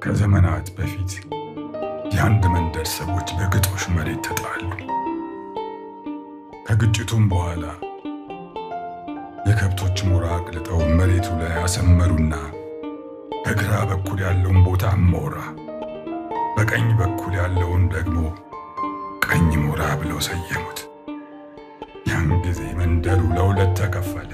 ከዘመናት በፊት የአንድ መንደር ሰዎች በግጦሽ መሬት ተጣሉ። ከግጭቱም በኋላ የከብቶች ሞራ አቅልጠው መሬቱ ላይ አሰመሩና በግራ በኩል ያለውን ቦታ ሞራ፣ በቀኝ በኩል ያለውን ደግሞ ቀኝ ሞራ ብለው ሰየሙት። ያን ጊዜ መንደሩ ለሁለት ተከፈለ።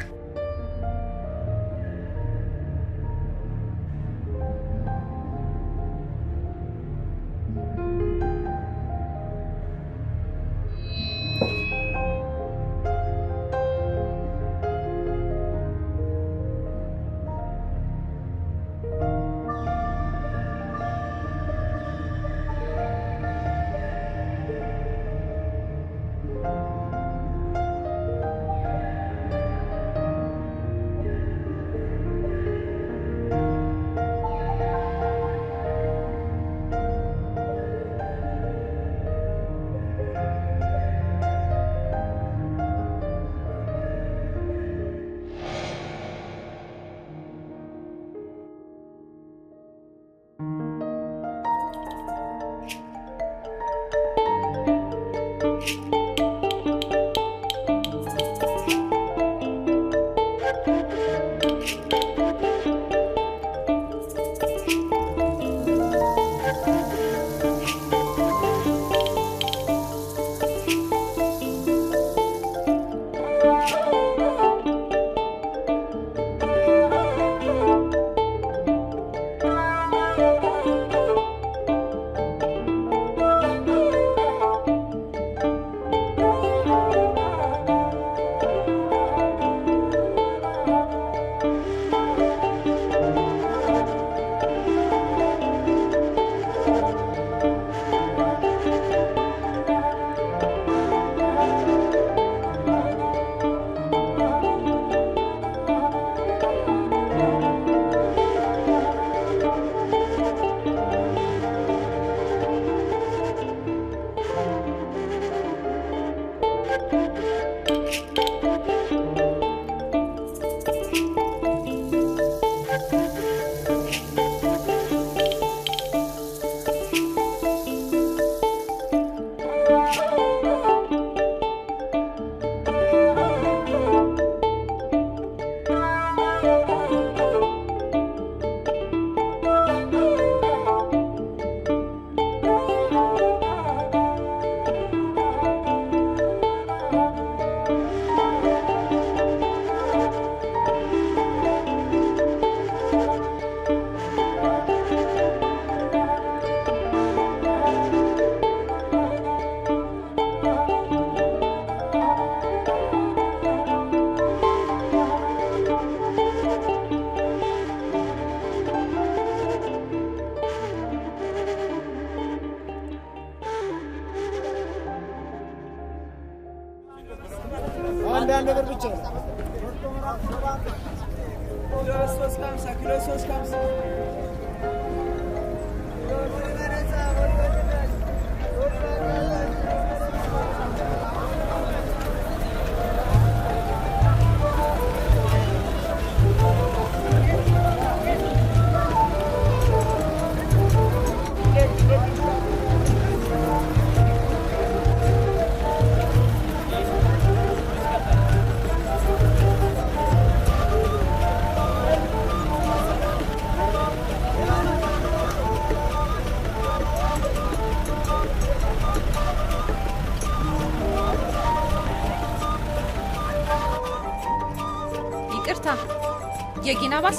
የጊና ባስ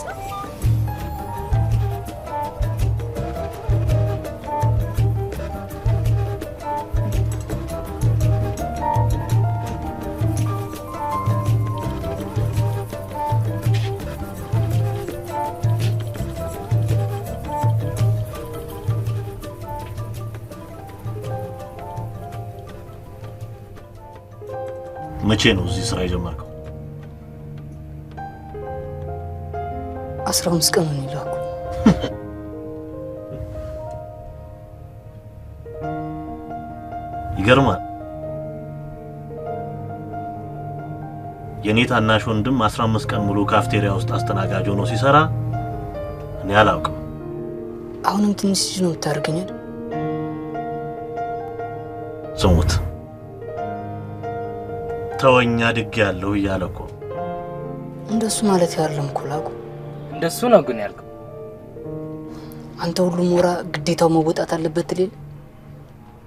መቼ ነው እዚህ ስራ የጀመርከው? 15 ቀን ነው ይላኩ። ይገርማል። የኔ ታናሽ ወንድም 15 ቀን ሙሉ ካፍቴሪያ ውስጥ አስተናጋጅ ሆኖ ሲሰራ እኔ አላውቅም። አሁንም ትንሽ ልጅ ነው የምታደርገኝ አይደል? ስሙት ተወኛ ድግ ያለው እያለ እኮ እንደሱ ማለት ያለም እኮ ላቁ እንደሱ ነው ግን ያልከው። አንተ ሁሉ ሞራ ግዴታው መወጣት አለበት ትልል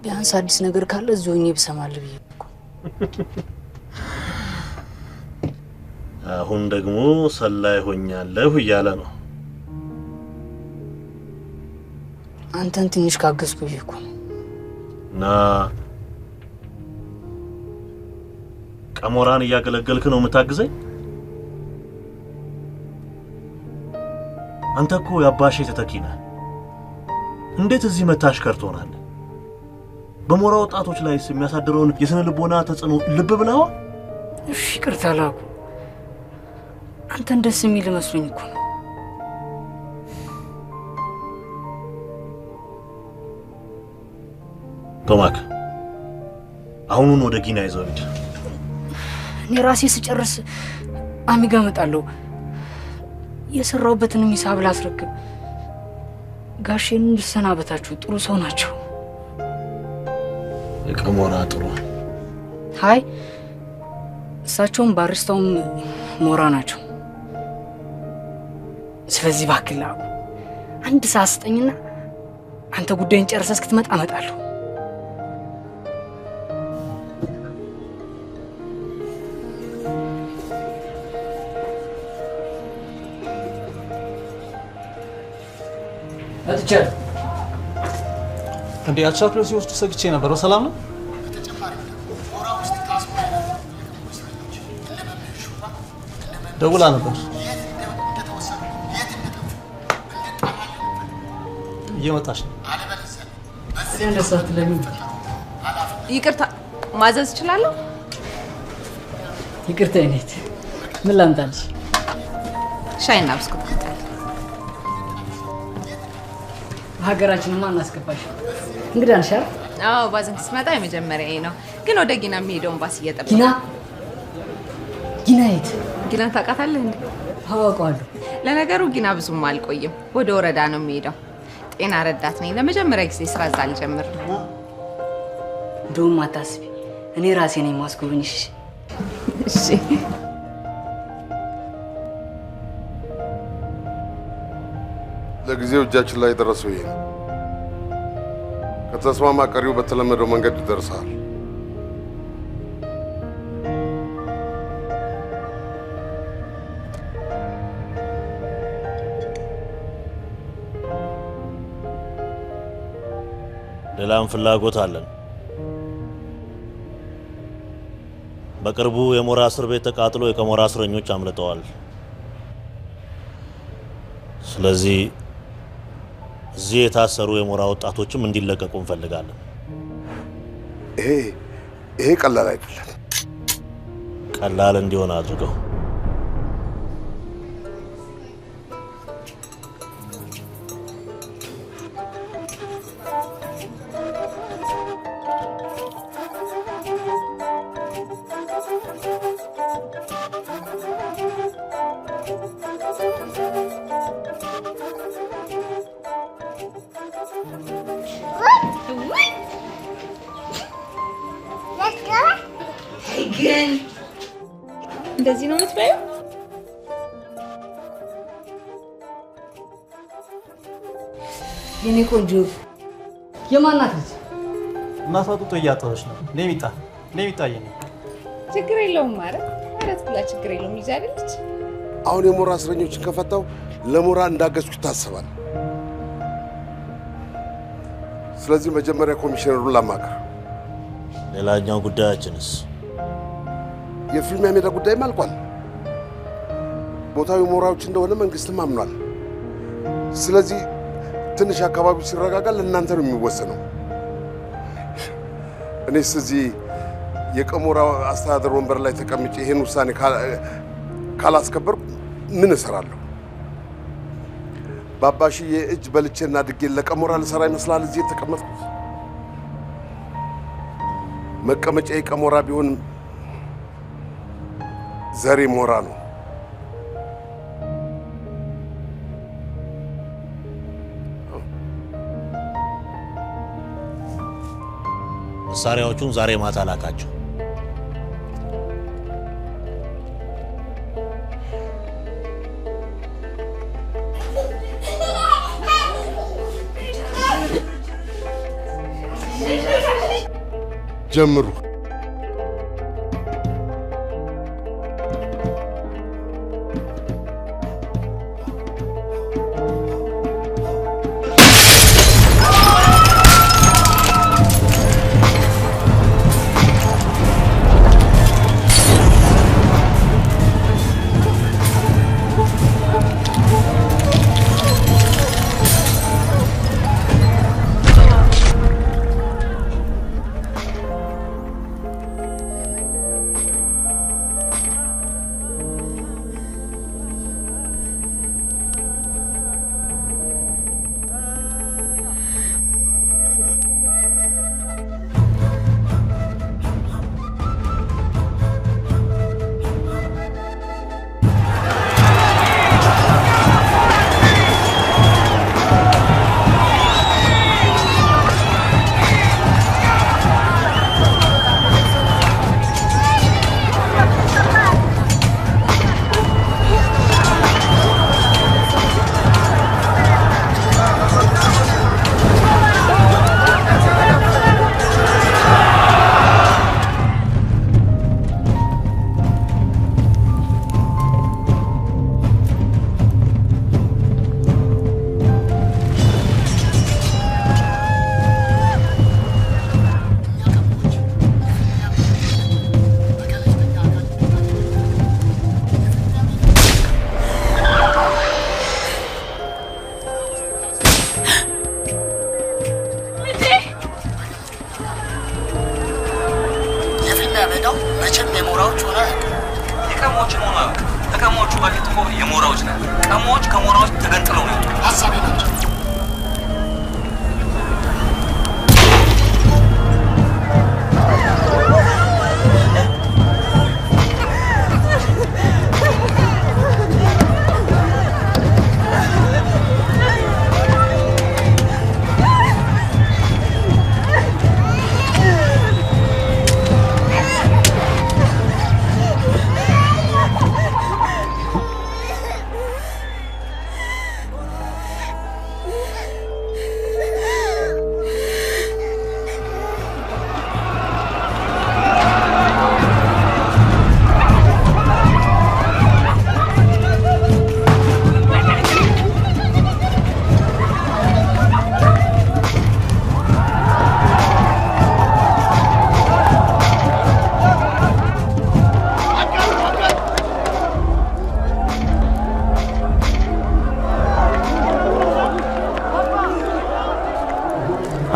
ቢያንስ አዲስ ነገር ካለ እዚሁኝ ይብሰማል ብዬ እኮ አሁን ደግሞ ሰላይ ሆኛለሁ እያለ ነው። አንተን ትንሽ ካገዝኩ ይኩ ና ቀሞራን እያገለገልክ ነው የምታግዘኝ? አንተ እኮ ያባሽ ተተኪ ነህ። እንዴት እዚህ መታሽ ከርቶናል? በሞራ ወጣቶች ላይ የሚያሳድረውን የስነ ልቦና ተጽዕኖ ልብ ብለው? እሺ ይቅርታ ላኩ። አንተን ደስ የሚል መስሎኝ እኮ ነው። ቶማክ አሁኑን ወደ ጊና ይዘው ሂድ። እኔ ራሴ ስጨርስ አሚጋ እመጣለሁ። የሰራውበትን ሂሳብ ላስረክብ። ጋሼን እንድሰናበታችሁ ጥሩ ሰው ናቸው። የቀሞራ ጥሩ። ሃይ እሳቸውም ባሪስታውም ሞራ ናቸው። ስለዚህ ባክላ አንድ ሰዓት ስጠኝና አንተ ጉዳይን ጨርሰህ እስክትመጣ እመጣለሁ። አትቻል እንዴ አቻክሎ ሲወስድ ሰግቼ ነበር። ሰላም ነው? ደውላ ነበር። እየመጣች ነው። እንደሳት ለምን ይቅርታ ማዘዝ እችላለሁ? ይቅርታ እኔት ምን ላምጣልሽ? ሻይና ብስኩት አምጣልኝ። ሀገራችንማ እናስገባሽ። እንግዲህ አንሻር አዎ ባዘን ስትመጣ የመጀመሪያዬ ነው። ግን ወደ ጊና የሚሄደውን ባስ እየጠበቅኩ። ጊና የት? ጊናን ታውቃታለህ እንዴ? አውቀዋለሁ። ለነገሩ ጊና ብዙም አልቆይም። ወደ ወረዳ ነው የሚሄደው። ጤና ረዳት ነኝ። ለመጀመሪያ ጊዜ ስራ እዛ ልጀምር ነው። እንደውም አታስቢ፣ እኔ ራሴ ነኝ ማስጎብኝሽ። እሺ ለጊዜው እጃችን ላይ ደረሰው ይሄ ነው። ከተስማማ ቀሪው በተለመደው መንገድ ይደርሳል። ሌላም ፍላጎት አለን። በቅርቡ የሞራ እስር ቤት ተቃጥሎ የቀሞራ እስረኞች አምልጠዋል። ስለዚህ እዚህ የታሰሩ የሞራ ወጣቶችም እንዲለቀቁ እንፈልጋለን። ይሄ ቀላል አይደለም። ቀላል እንዲሆን አድርገው። ግን እንደዚህ ነው የምትበይው? የኔ ቆንጆ የማናት ልጅ? እናቷ ጡጦ እያጠበች ነው። ኔሚጣ የኔ ችግር የለውም ማለት ብላ ችግር የለውም። ልጅ አይደለች? አሁን የሞራ እስረኞችን ከፈታው ለሞራ እንዳገዝኩ ይታሰባል። ስለዚህ መጀመሪያ ኮሚሽነሩን ላማክር። ሌላኛው ጉዳያችንስ? የፊልሚያ ሜዳ ጉዳይም አልቋል። ቦታው የሞራዎች እንደሆነ መንግስትም አምኗል። ስለዚህ ትንሽ አካባቢው ሲረጋጋ ለእናንተ ነው የሚወሰነው። እኔስ እዚህ የቀሞራ አስተዳደር ወንበር ላይ ተቀምጬ ይሄን ውሳኔ ካላስከበርኩ ምን እሰራለሁ? በአባሽዬ እጅ በልቼና ድጌ ለቀሞራ ልሰራ ይመስላል እዚህ የተቀመጥኩት? መቀመጫ የቀሞራ ቢሆን ዘሬ ሞራ ነው። መሳሪያዎቹን ዛሬ ማታ ላካቸው። ጀምሩ።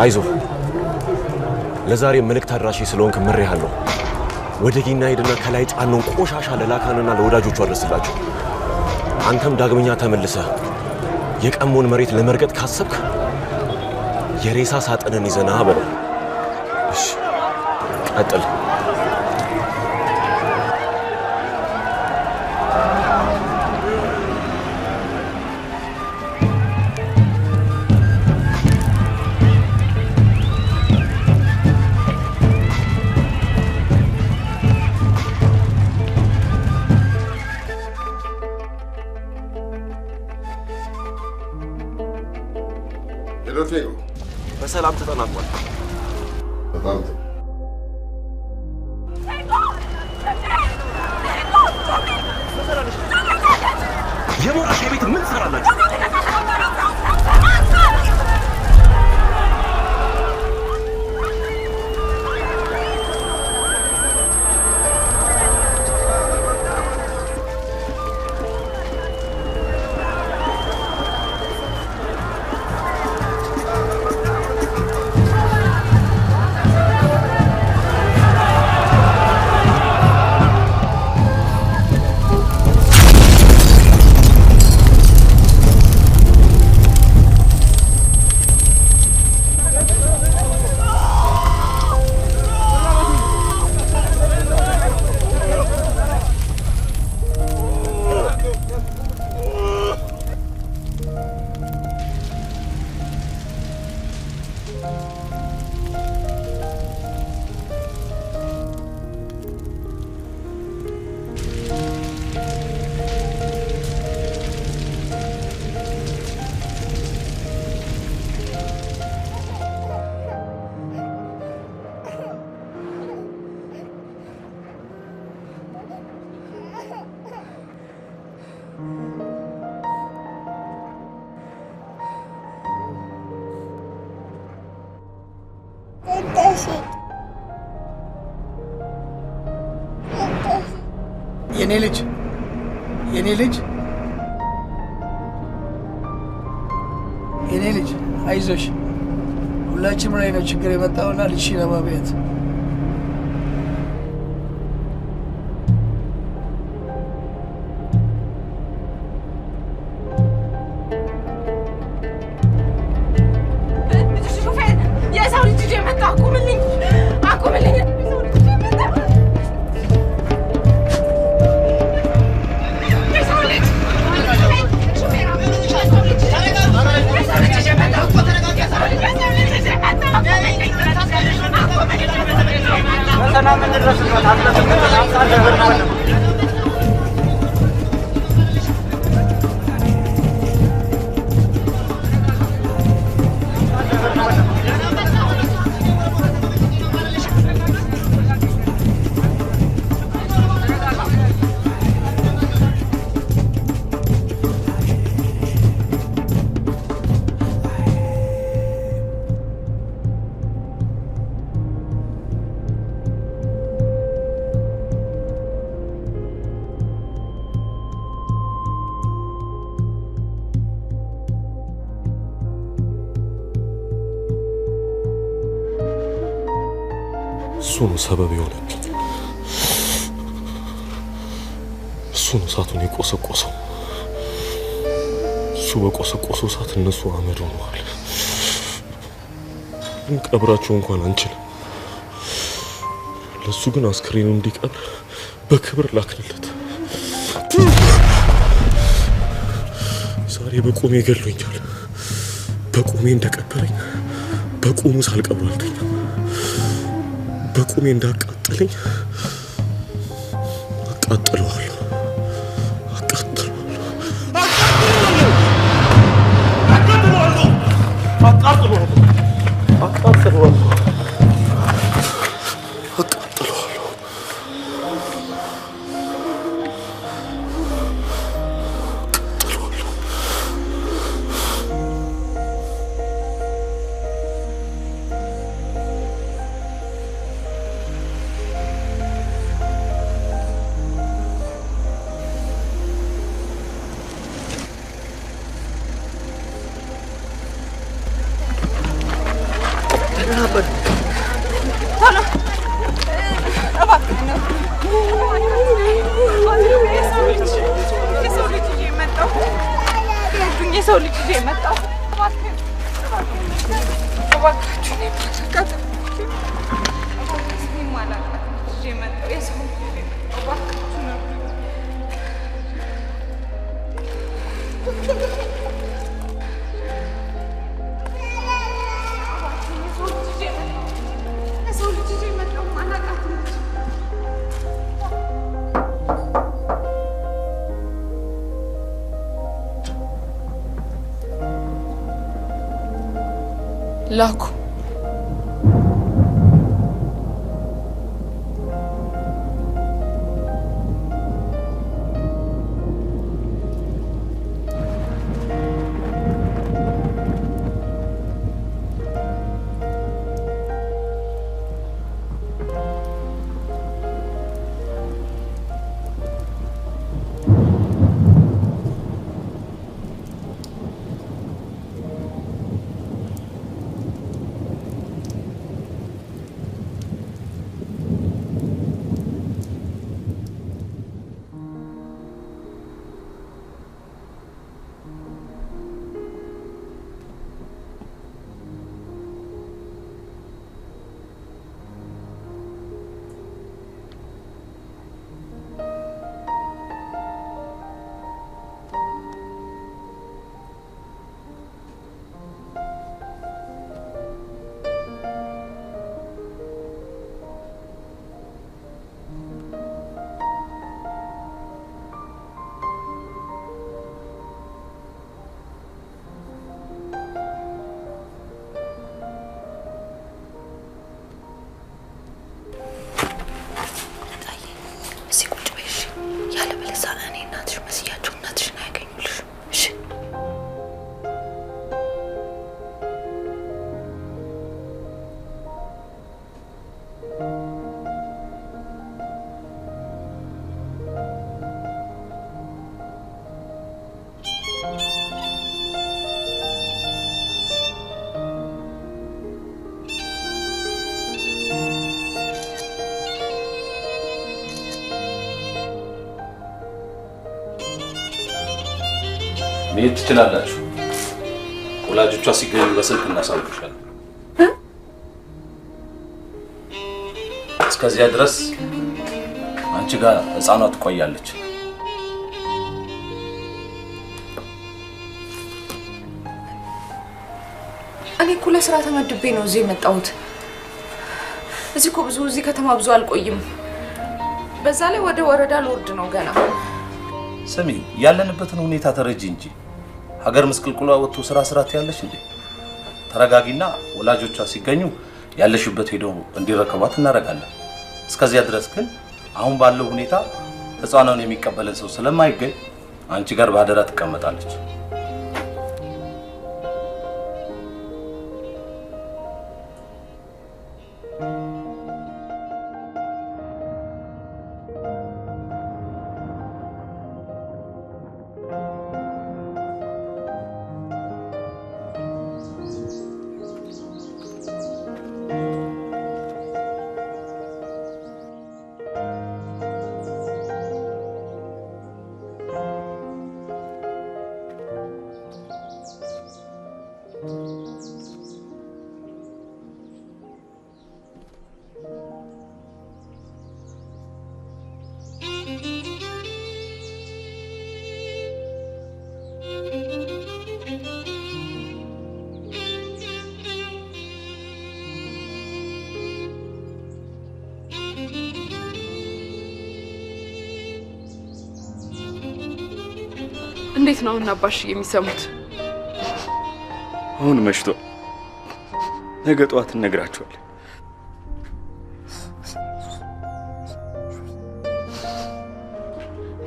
አይዞ ለዛሬ መልእክት አድራሽ ስለሆንክ ምሬሃለሁ። ወደ ጊና ሄድና ከላይ ጫኑን ቆሻሻ ለላካንና ለወዳጆቹ አድርስላቸው። አንተም ዳግመኛ ተመልሰህ የቀሞን መሬት ለመርገጥ ካሰብክ የሬሳ ሳጥንን ይዘና በለው። እሺ ቀጥል። በሰላም ተጠናቋል። በጣም የሞራሽ ቤት ምን ትሰራላችሁ? የኔ ልጅ አይዞሽ ሁላችንም ላይ ነው ችግር የመጣውና ልጅሽን ለማብያት እሱ ነው ሰበብ የሆነብኝ። እሱ ነው እሳቱን የቆሰቆሰው። እሱ በቆሰቆሰው እሳት እነሱ አመድ ሆነዋል። ቀብራቸው እንኳን አንችልም። ለሱ ግን አስክሬኑ እንዲቀብር በክብር ላክንለት። ዛሬ በቁሜ ገድሎኛል። በቁሜ እንደቀበረኝ በቁሙ ሳልቀብር አልተኛም። በቁሜ እንዳቃጠለኝ አቃጥለዋለሁ። ላኩ መሄድ ትችላላችሁ። ወላጆቿ ሲገኙ በስልክ እናሳውቅሻለን። እስከዚያ ድረስ አንቺ ጋር ህፃኗ ትቆያለች። እኔ እኮ ለስራ ተመድቤ ነው እዚህ የመጣሁት። እዚህ ከተማ ብዙ አልቆይም። በዛ ላይ ወደ ወረዳ ልወርድ ነው ገና። ስሚ፣ ያለንበትን ሁኔታ ተረጂ እንጂ ሀገር ምስቅልቅሏ ወጥቶ ስራ ትያለሽ እንዴ? ተረጋጊና ወላጆቿ ሲገኙ ያለሽበት ሄደው እንዲረከቧት እናደርጋለን። እስከዚያ ድረስ ግን አሁን ባለው ሁኔታ ህፃኗን የሚቀበለን ሰው ስለማይገኝ አንቺ ጋር ባደራ ትቀመጣለች። እንዴት ነው እና አባሽ የሚሰሙት? አሁን መሽቶ ነገ ጠዋት እነግራቸዋለሁ።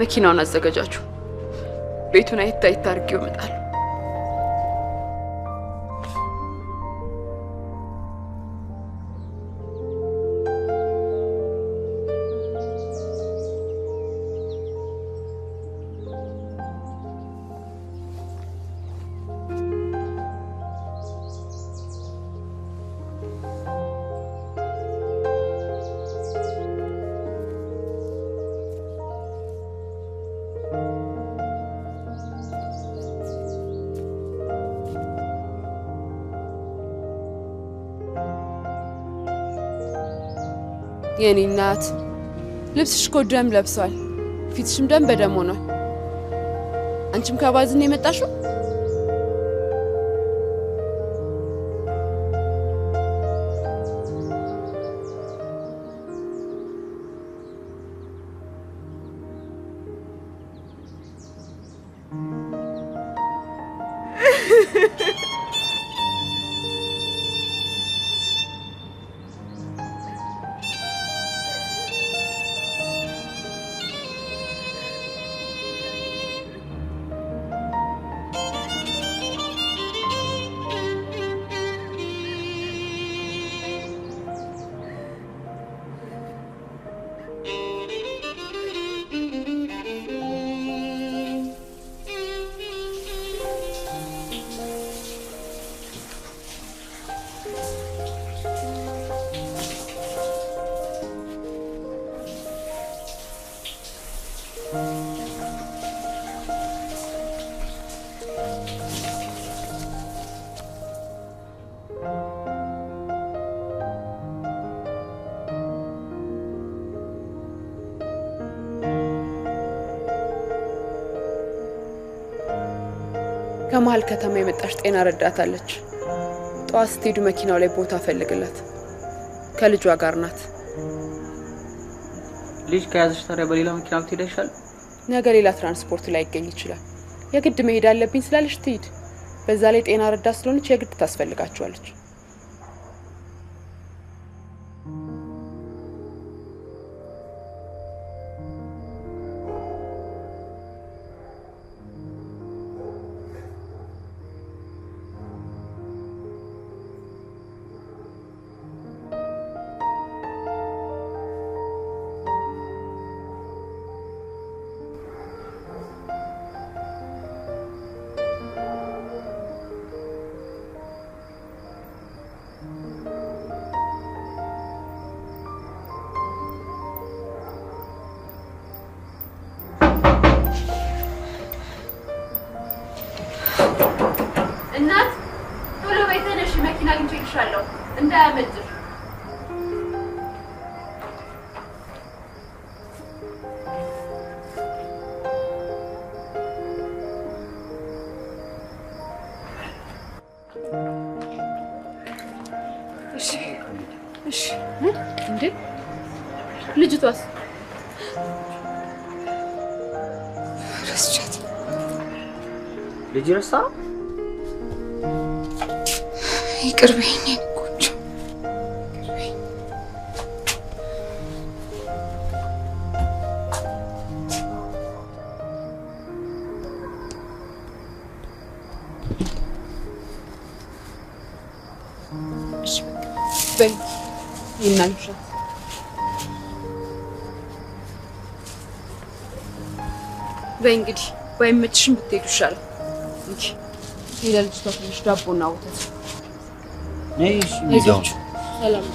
መኪናውን አዘጋጃችሁ። ቤቱን አይታ አድርጌው እመጣለሁ። የኔ እናት ልብስሽ እኮ ደም ለብሷል፣ ፊትሽም ደም በደም ሆኗል። አንቺም ከባዝን ነው የመጣሽው? ከመሀል ከተማ የመጣች ጤና ረዳት አለች። ጠዋት ስትሄዱ መኪናው ላይ ቦታ ፈልግላት። ከልጇ ጋር ናት። ልጅ ከያዘሽ ታዲያ በሌላ መኪና ብትሄድ ይሻላል። ነገ ሌላ ትራንስፖርት ላይ ይገኝ ይችላል። የግድ መሄድ አለብኝ ስላለች ትሂድ። በዛ ላይ ጤና ረዳት ስለሆነች የግድ ታስፈልጋቸዋለች። እናት ቶሎ በይ ተነሽ፣ መኪና አግኝቼልሻለሁ እንዳያመልጥሽ። እሺ እንዴ ልጅቷስ ረስቻት ልጅ ረሳ ይቅር በይኝ ቆንጆ እሺ በይ ይናልሻት በይ እንግዲህ ባይመችሽም ብትሄዱ ይሻላል። እንግዲህ ሌላ ልጅቷ ትንሽ ዳቦና ወተት ነይሽ አይዟችሁ። ሰላም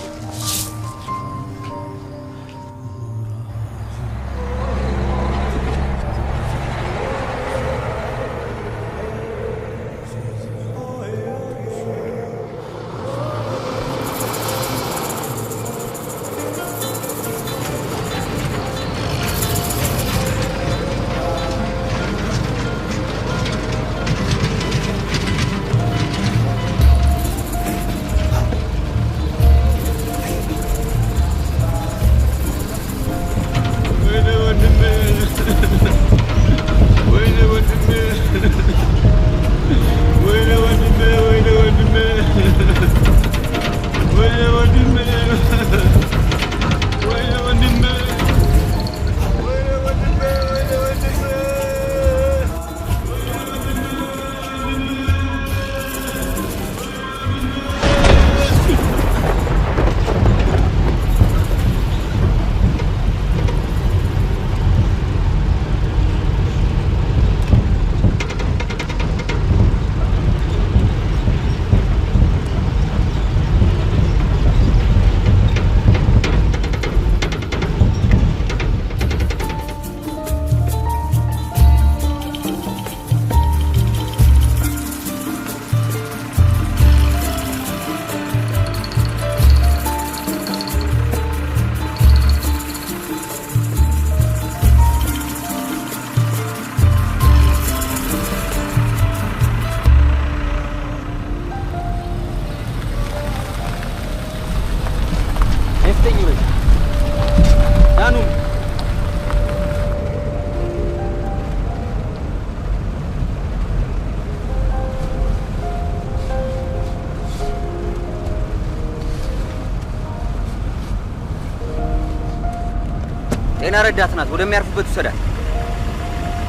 ጤና ረዳት ናት። ወደሚያርፉበት ውሰዳት።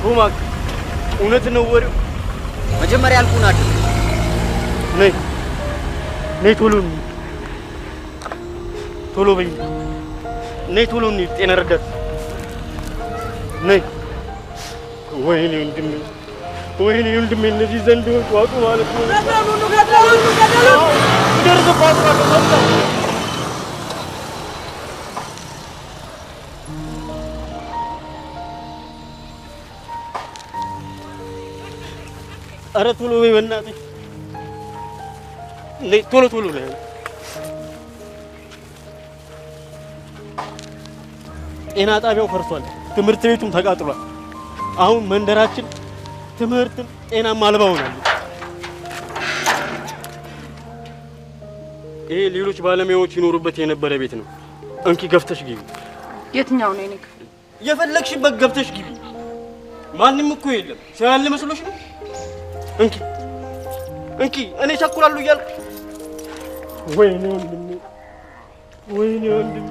ሩማክ እውነት ነው ወሬው? መጀመሪያ ያልኩህን አድርግ። ነይ ቶሎ በይ። ነይ ቶሎ እንሂድ። ጤና ረዳት ነይ። ወይኔ ወንድሜ እነዚህ ዘንዶች ዋጡ ማለት ነው። ገደሉ ደርሰባቸው። ኧረ ቶሎ በይ በእናትህ። ቶሎ በይ። ጤና ጣቢያው ፈርሷል። ትምህርት ቤቱም ተቃጥሏል። አሁን መንደራችን ትምህርትም ጤናም አልባ ሆናለች። ይሄ ሌሎች ባለሙያዎች ይኖሩበት የነበረ ቤት ነው። እንኪ ገፍተሽ ግቢ። የትኛው ነው? እኔ የፈለግሽበት ገብተሽ ግቢ። ማንም እኮ የለም። ሰው ያለ መስሎሽ ነው? እንኪ እኔ ቸኩላለሁ እያልኩ። ወይኔ ወንድሜ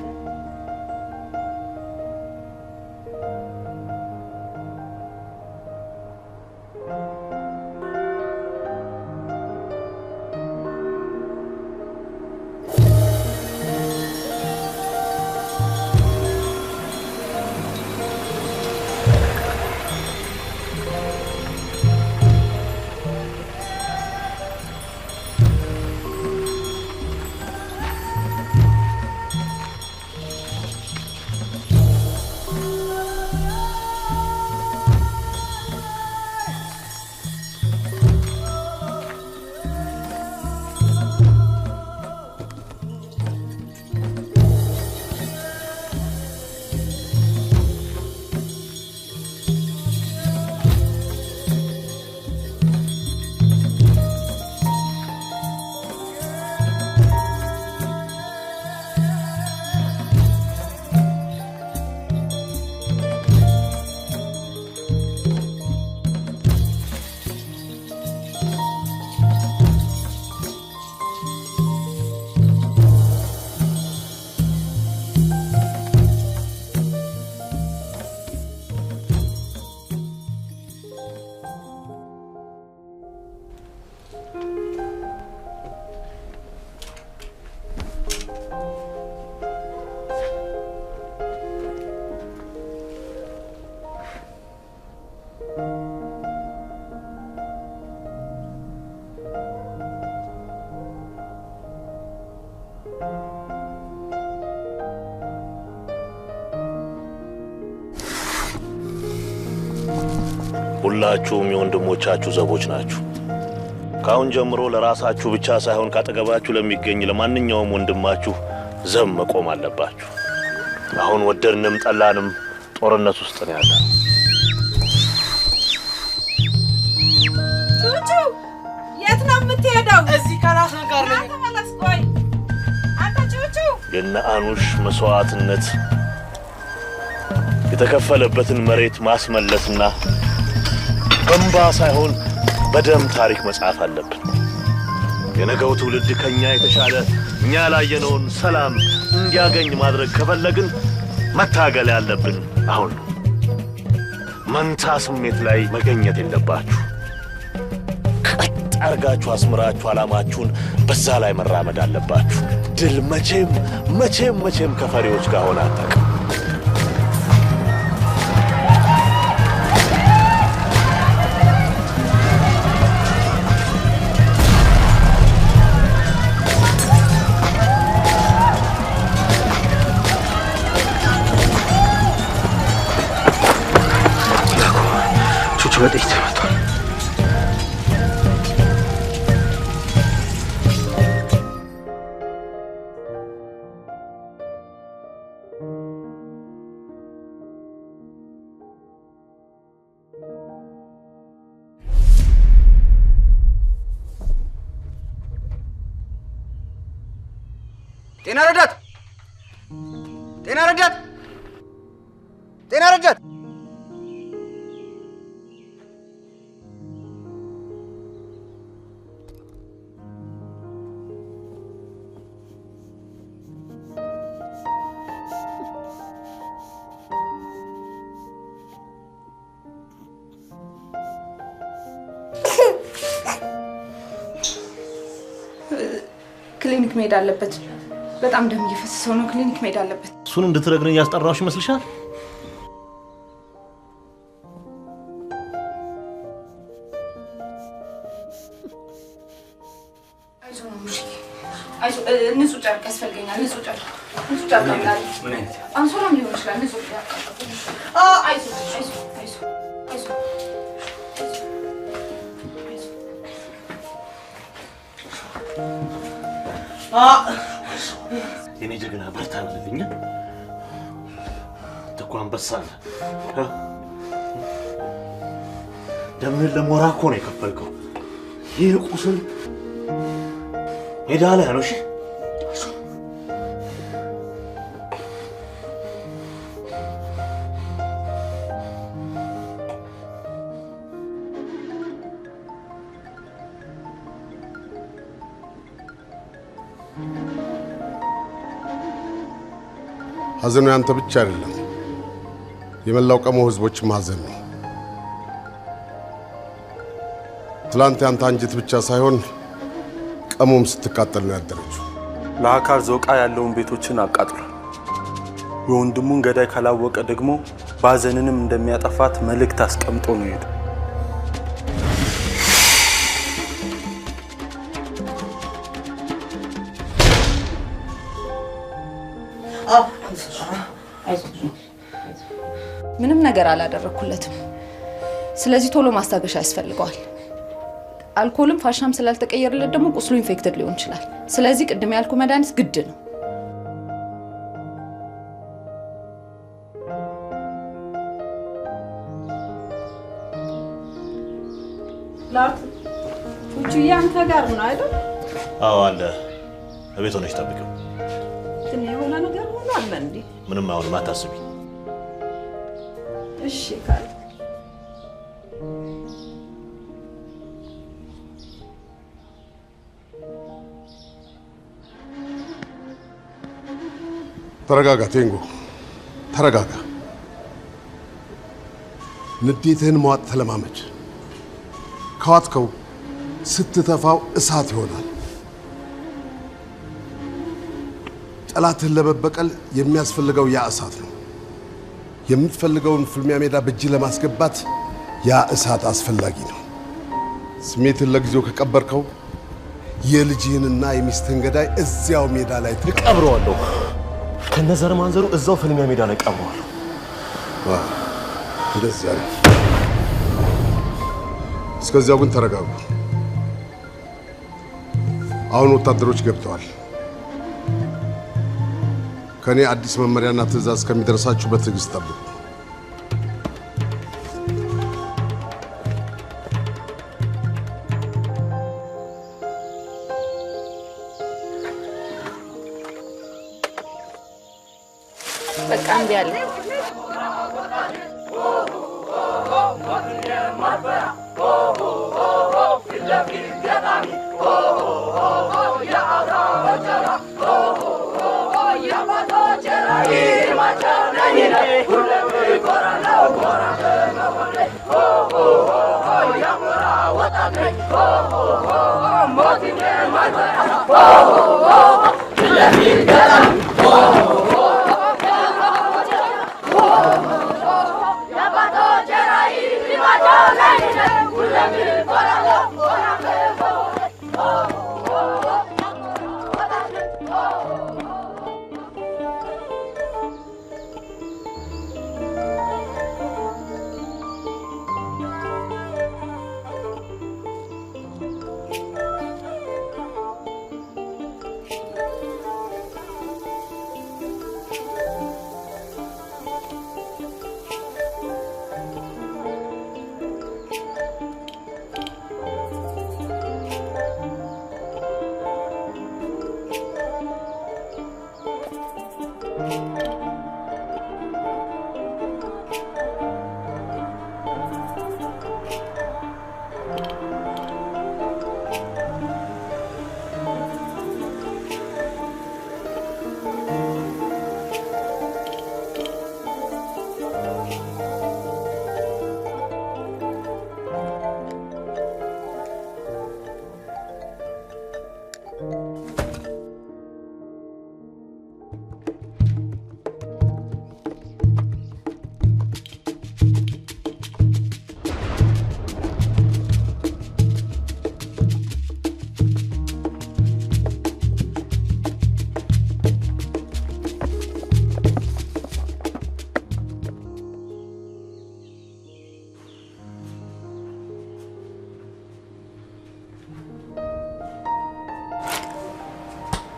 ሁላችሁም የወንድሞቻችሁ ዘቦች ናችሁ። ካሁን ጀምሮ ለራሳችሁ ብቻ ሳይሆን ካጠገባችሁ ለሚገኝ ለማንኛውም ወንድማችሁ ዘብ መቆም አለባችሁ። አሁን ወደድንም ጠላንም ጦርነት ውስጥ ነው ያለው። ቹቹ የት ነው የምትሄደው? እዚህ ከራስ ጋር ነኝ። ተመለስ። ቆይ አንተ ቹቹ የነ አኑሽ መስዋዕትነት የተከፈለበትን መሬት ማስመለስና በእንባ ሳይሆን በደም ታሪክ መጻፍ አለብን። የነገው ትውልድ ከኛ የተሻለ እኛ ያላየነውን ሰላም እንዲያገኝ ማድረግ ከፈለግን መታገል ያለብን አሁን ነው። መንታ ስሜት ላይ መገኘት የለባችሁ። ቀጥ አርጋችሁ አስምራችሁ ዓላማችሁን በዛ ላይ መራመድ አለባችሁ። ድል መቼም ከፈሪዎች ጋር ሆነ አታውቅም። በጥይት ተመቷል። ጤና ረዳት! ጤና ረዳት! ጤና ረዳት! ክሊኒክ መሄድ አለበት። በጣም ደም እየፈሰሰው ነው። ክሊኒክ መሄድ አለበት። እሱን እንድትነግረኝ ያስጠራሁሽ ይመስልሻል? ንጹህ ጨርቅ ያስፈልገኛል። ንጹህ ጨርቅ አምጣልኝ። ምን አይነት አንሶላም ሊሆን ይችላል። ንጹህ ጨርቅ። አይዞህ የኔ ጀግና በርታ በልልኝ። ተኳ አንበሳ ነህ። ደምህን ለሞራ እኮ ነው የከፈልከው። ይህ ቁስል ሜዳ ላይ ነው። እሺ ሐዘኑ ያንተ ብቻ አይደለም፣ የመላው ቀሞ ህዝቦችም ሐዘን ነው። ትላንት ያንተ አንጀት ብቻ ሳይሆን ቀሞም ስትቃጠል ነው ያደረችው። ለአካል ዞቃ ያለውን ቤቶችን አቃጥሏል። የወንድሙን ገዳይ ካላወቀ ደግሞ ባዘንንም እንደሚያጠፋት መልእክት አስቀምጦ ነው ሄደው። ምንም ነገር አላደረኩለትም። ስለዚህ ቶሎ ማስታገሻ ያስፈልገዋል። አልኮልም ፋሻም ስላልተቀየረለት ደግሞ ቁስሉ ኢንፌክትድ ሊሆን ይችላል። ስለዚህ ቅድም ያልኩ መድኃኒት ግድ ነው። ቹቹዬ አንተ ጋር ነው አይደል? አዎ አለ። እቤት ሆነሽ ጠብቂው። ግን የሆነ ነገር ሆኗል እንዴ? ምንም አይሆንም፣ አታስቢ። እሺ ካል ተረጋጋ ቴንጎ፣ ተረጋጋ። ንዴትህን መዋጥ ተለማመድ። ከዋጥከው ስትተፋው እሳት ይሆናል። ጠላትህን ለመበቀል የሚያስፈልገው ያ እሳት ነው። የምትፈልገውን ፍልሚያ ሜዳ በእጅ ለማስገባት ያ እሳት አስፈላጊ ነው። ስሜትን ለጊዜው ከቀበርከው የልጅህንና የሚስትህን ገዳይ እዚያው ሜዳ ላይ ቀብረዋለሁ። ከነዘር ማንዘሩ እዛው ፍልሚያ ሜዳ ላይ ቀብረዋለሁ። እንደዚያ ነው። እስከዚያው ግን ተረጋጉ። አሁን ወታደሮች ገብተዋል። ከኔ አዲስ መመሪያና ትዕዛዝ ከሚደርሳችሁ በትዕግስት ጠብቁ። በቃ እምቢ አለ።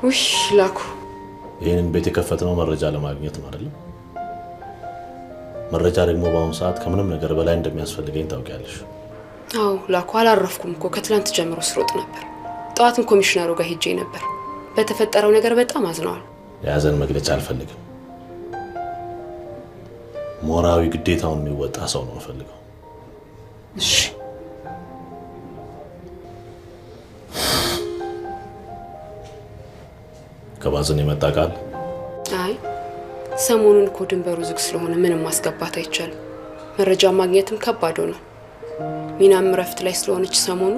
ውይ ላኩ። ይሄንን ቤት የከፈትነው መረጃ ለማግኘት ነው አይደል? መረጃ ደግሞ በአሁኑ ሰዓት ከምንም ነገር በላይ እንደሚያስፈልገኝ ታውቂያለሽ። አዎ ላኩ። አላረፍኩም እኮ ከትላንት ጀምሮ ስሮጥ ነበር። ጠዋትን ኮሚሽነሩ ጋር ሄጄ ነበር። በተፈጠረው ነገር በጣም አዝነዋል። የሀዘን መግለጫ አልፈልግም። ሞራዊ ግዴታውን የሚወጣ ሰው ነው የምፈልገው። እሺ ከባዝን የመጣ ቃል? አይ ሰሞኑን እኮ ድንበሩ ዝግ ስለሆነ ምንም ማስገባት አይቻልም። መረጃ ማግኘትም ከባድ ነው። ሚናም ረፍት ላይ ስለሆነች ሰሞኑ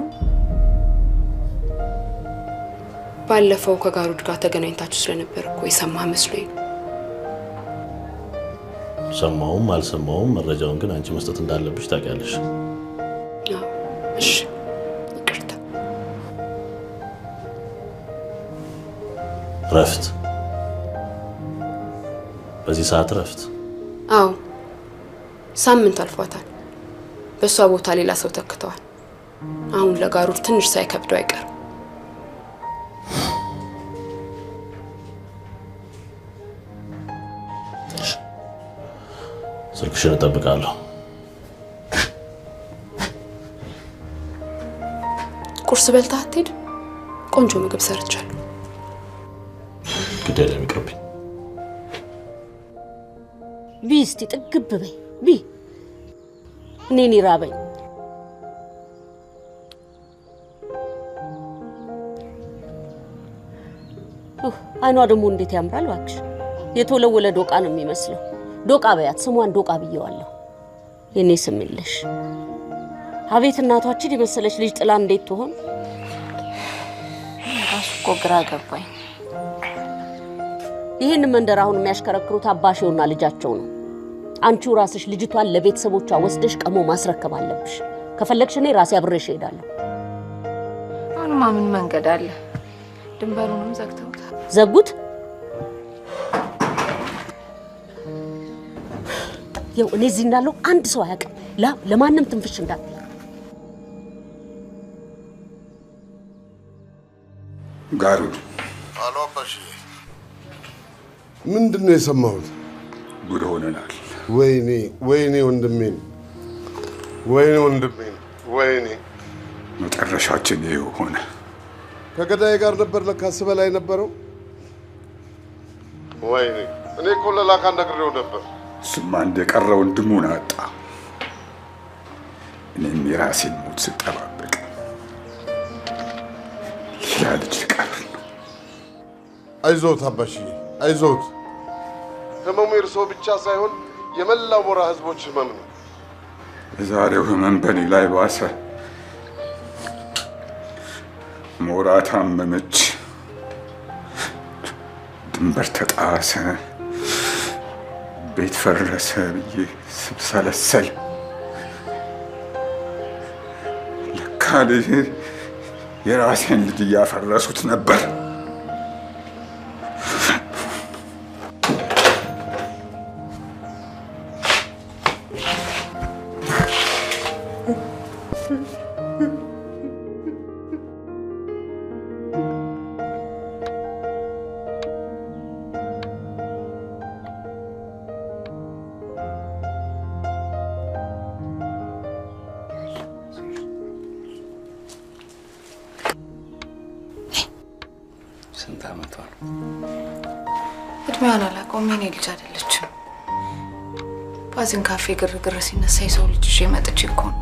ባለፈው ከጋሩድ ጋር ተገናኝታችሁ ስለነበር እኮ የሰማ መስሎኝ። ሰማውም አልሰማውም መረጃውን ግን አንቺ መስጠት እንዳለብሽ ታውቂያለሽ። አዎ እሺ ረፍት በዚህ ሰዓት ረፍት? አዎ ሳምንት አልፏታል። በሷ ቦታ ሌላ ሰው ተክተዋል። አሁን ለጋሩድ ትንሽ ሳይከብደው አይቀርም። ስልክሽን እጠብቃለሁ። ቁርስ በልተህ አትሄድ? ቆንጆ ምግብ ሰርቻለሁ። ግዴለ የሚቀርብኝ ቢስቲ ጥግብ በይ ቢ እኔን ይራበኝ። አይኗ ደግሞ እንዴት ያምራል እባክሽ። የተወለወለ ዶቃ ነው የሚመስለው። ዶቃ በያት፣ ስሟን ዶቃ ብየዋለሁ። የኔ ስም የለሽ። አቤት እናቷችን የመሰለች ልጅ ጥላ እንዴት ትሆን? ራሱ እኮ ግራ ገባኝ። ይሄን መንደር አሁን የሚያሽከረክሩት አባሽውና ልጃቸው ነው። አንቺው ራስሽ ልጅቷን ለቤተሰቦቿ ወስደሽ ቀሞ ማስረከብ አለብሽ። ከፈለግሽ እኔ ራሴ አብሬሽ እሄዳለሁ። አኑ እሱንማ ምን መንገድ አለ? ድንበሩንም ዘግተውታል። ዘጉት? ያው እኔ እዚህ እንዳለው አንድ ሰው አያውቅም። ለማንም ትንፍሽ እንዳትል። ጋሩድ አሎ አባሺ፣ ምንድን ነው የሰማሁት? ጉድ ሆነናል። ወይኔ ወይኔ ወንድሜን፣ ወይኔ ወንድሜን፣ ወይኔ መጨረሻችን ይኸው ሆነ። ከገዳይ ጋር ነበር ለካ ስበላ የነበረው። ወይኔ እኔ እኮ ለላካ ነግሬው ነበር። እሱማ አንድ የቀረ ወንድሙን አጣ። እኔም የራሴን ሞት ስጠባበቅ ሌላ ልጅ ቀር ነው። አይዞት አባሽዬ፣ አይዞት። ህመሙ የእርስዎ ብቻ ሳይሆን የመላው ሞራ ህዝቦች ህመም ነው። የዛሬው ህመም በኔ ላይ ባሰ። ሞራ ታመመች፣ ድንበር ተጣሰ፣ ቤት ፈረሰ ብዬ ስብሰለሰል ለካ የራሴን ልጅ እያፈረሱት ነበር። ስንት ዓመቷ ነው? እድሜዋን አላውቀውም። የኔ ልጅ አይደለችም። ባዝን ካፌ ግርግር ሲነሳ የሰው ልጅ ይዤ መጥቼ እኮ ነው።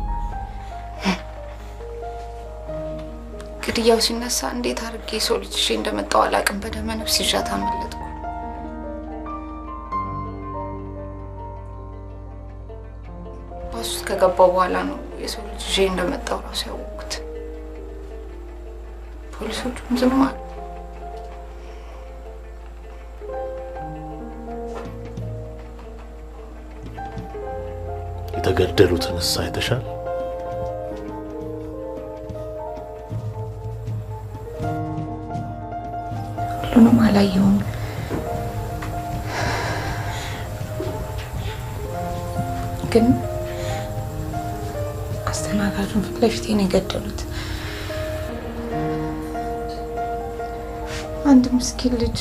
ግድያው ሲነሳ እንዴት አድርጌ የሰው ልጅ ይዤ እንደመጣሁ አላውቅም። በደመ ነፍስ ይዣት አመለጥኩ። ባስ ውስጥ ከገባሁ በኋላ ነው የሰው ልጅ ይዤ እንደመጣሁ ራሱ ያወቅኩት። ፖሊሶቹም ዝም አሉ። የተገደሉትን አይተሻል? ሁሉንም አላየሁም፣ ግን አስተናጋጁን ፊት ለፊቴ ነው የገደሉት። አንድ ምስኪን ልጅ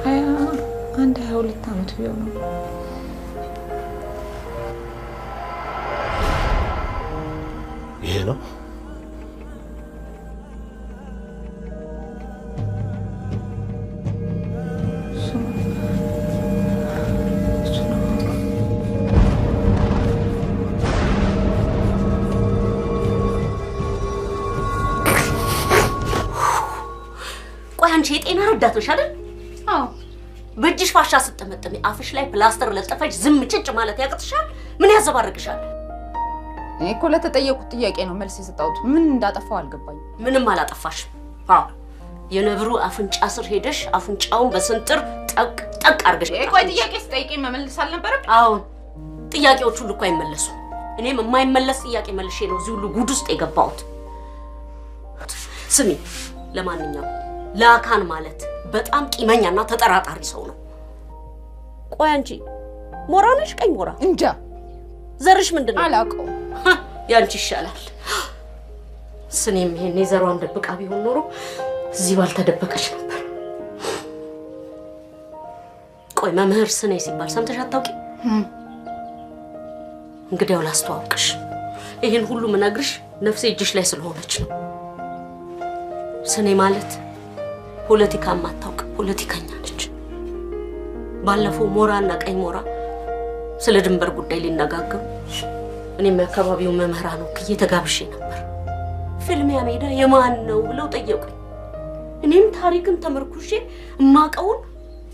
22 ዓመት ቢሆነው ይሄ ነው ቆይ አንቺ የጤና ረዳት ነሽ አይደል? አዎ። በእጅሽ ፋሻ ስትጠመጠሚ አፍሽ ላይ ፕላስተር ለጠፈች ዝም ጭጭ ማለት ያቅትሻል? ምን ያዘባርቅሻል? እኔ እኮ ለተጠየቁት ጥያቄ ነው መልስ የሰጠሁት። ምን እንዳጠፋው አልገባኝም። ምንም አላጠፋሽም። አዎ የነብሩ አፍንጫ ስር ሄደሽ አፍንጫውን በስንጥር ጠቅ አርገሽ። ቆይ ጥያቄ ስጠይቀኝ መመለስ አልነበረም? አዎ ጥያቄዎች ሁሉ እኮ አይመለሱም። እኔም የማይመለስ ጥያቄ መልሼ ነው እዚህ ሁሉ ጉድ ውስጥ የገባሁት። ስሚ፣ ለማንኛውም ላካን ማለት በጣም ቂመኛና ተጠራጣሪ ሰው ነው። ቆይ አንቺ ሞራ ነሽ? ቀኝ ሞራ? እንጃ። ዘርሽ ምንድነው? አላውቀውም። ያንቺ ይሻላል። ስኔም ይሄኔ ዘሯን ደብቃ ቢሆን ኖሮ እዚህ ባልተደበቀች ነበር። ቆይ መምህር ስኔ ሲባል ሰምተሽ አታውቂ? እንግዲያው ላስተዋውቅሽ። ይሄን ሁሉ ምነግርሽ ነፍሴ እጅሽ ላይ ስለሆነች ነው። ስኔ ማለት ፖለቲካ ማታውቅ ፖለቲከኛ ነች። ባለፈው ሞራና ቀኝ ሞራ ስለ ድንበር ጉዳይ ሊነጋገሩ እኔም የአካባቢው መምህራን ወክዬ ተጋብሼ ነበር። ፍልሚያ ሜዳ የማን ነው ብለው ጠየቁኝ። እኔም ታሪክን ተመርኩሼ እማቀውን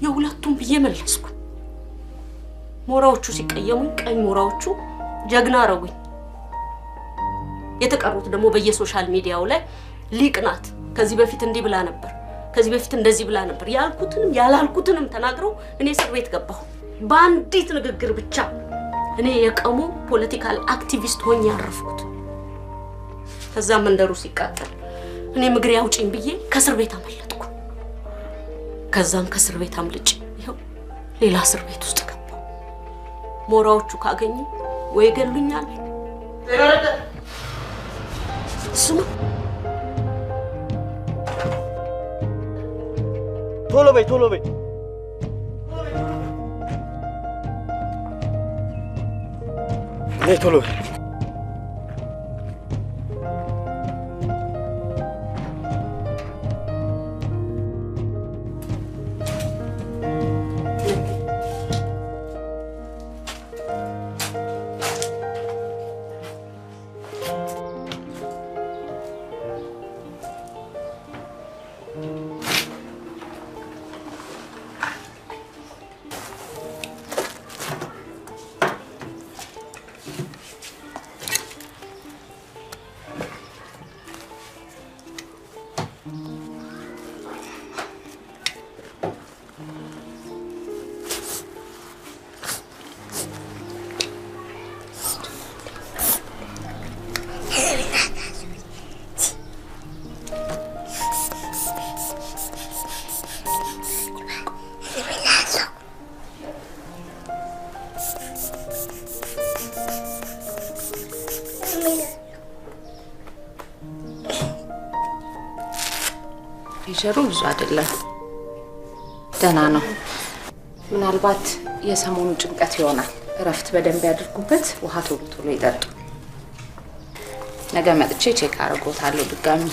የሁለቱም ብዬ መለስኩ። ሞራዎቹ ሲቀየሙኝ ቀኝ ሞራዎቹ ጀግና አረጉኝ። የተቀሩት ደግሞ በየሶሻል ሚዲያው ላይ ሊቅናት ከዚህ በፊት እንዲህ ብላ ነበር፣ ከዚህ በፊት እንደዚህ ብላ ነበር ያልኩትንም ያላልኩትንም ተናግረው እኔ እስር ቤት ገባሁ። በአንዲት ንግግር ብቻ እኔ የቀሙ ፖለቲካል አክቲቪስት ሆኜ ያረፍኩት። ከዛ መንደሩ ሲቃጠል እኔ ምግሬ አውጪኝ ብዬ ከእስር ቤት አመለጥኩ። ከዛም ከእስር ቤት አምልጬ ይኸው ሌላ እስር ቤት ውስጥ ገባሁ። ሞራዎቹ ካገኙ ወይ ገሉኛል። ስማ ቶሎ በይ ቶሎ በይ። ነይ ቶሎ በይ። ፕሬሸሩ ብዙ አይደለም፣ ደህና ነው። ምናልባት የሰሞኑ ጭንቀት ይሆናል። እረፍት በደንብ ያድርጉበት፣ ውሃ ቶሎ ቶሎ ይጠጡ። ነገ መጥቼ ቼክ አደርጎታለሁ ድጋሚ።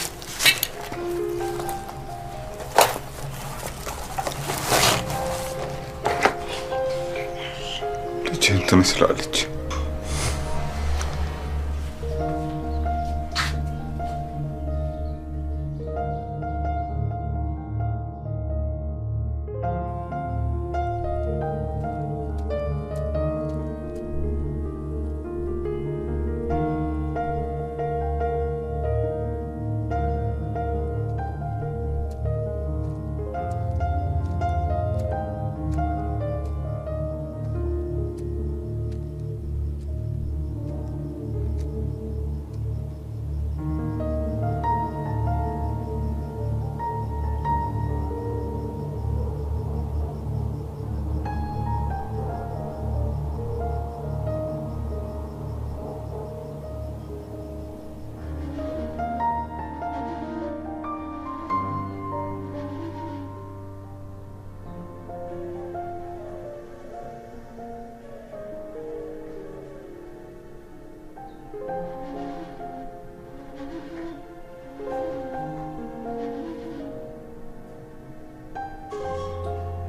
ልጄን ትመስላለች።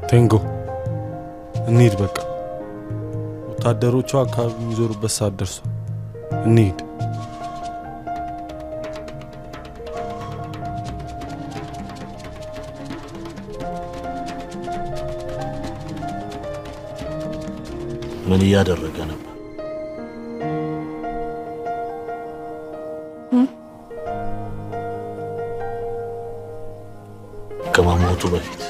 ቴንጎ እንሂድ። በቃ ወታደሮቹ አካባቢ የሚዞሩበት ሰዓት ደርሷል። እንሂድ። ምን እያደረገ ነበር? ከመሞቱ በፊት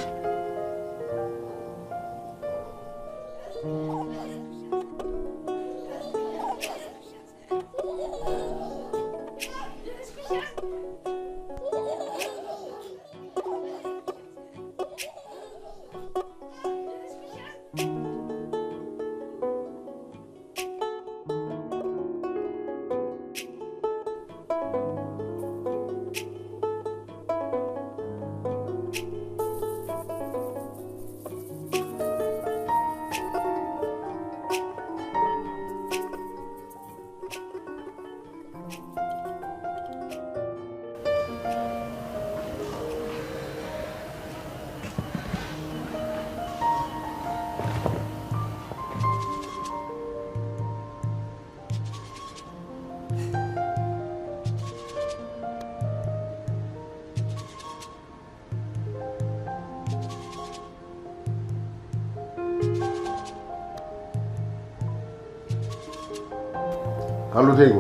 አሉ ቴንጎ፣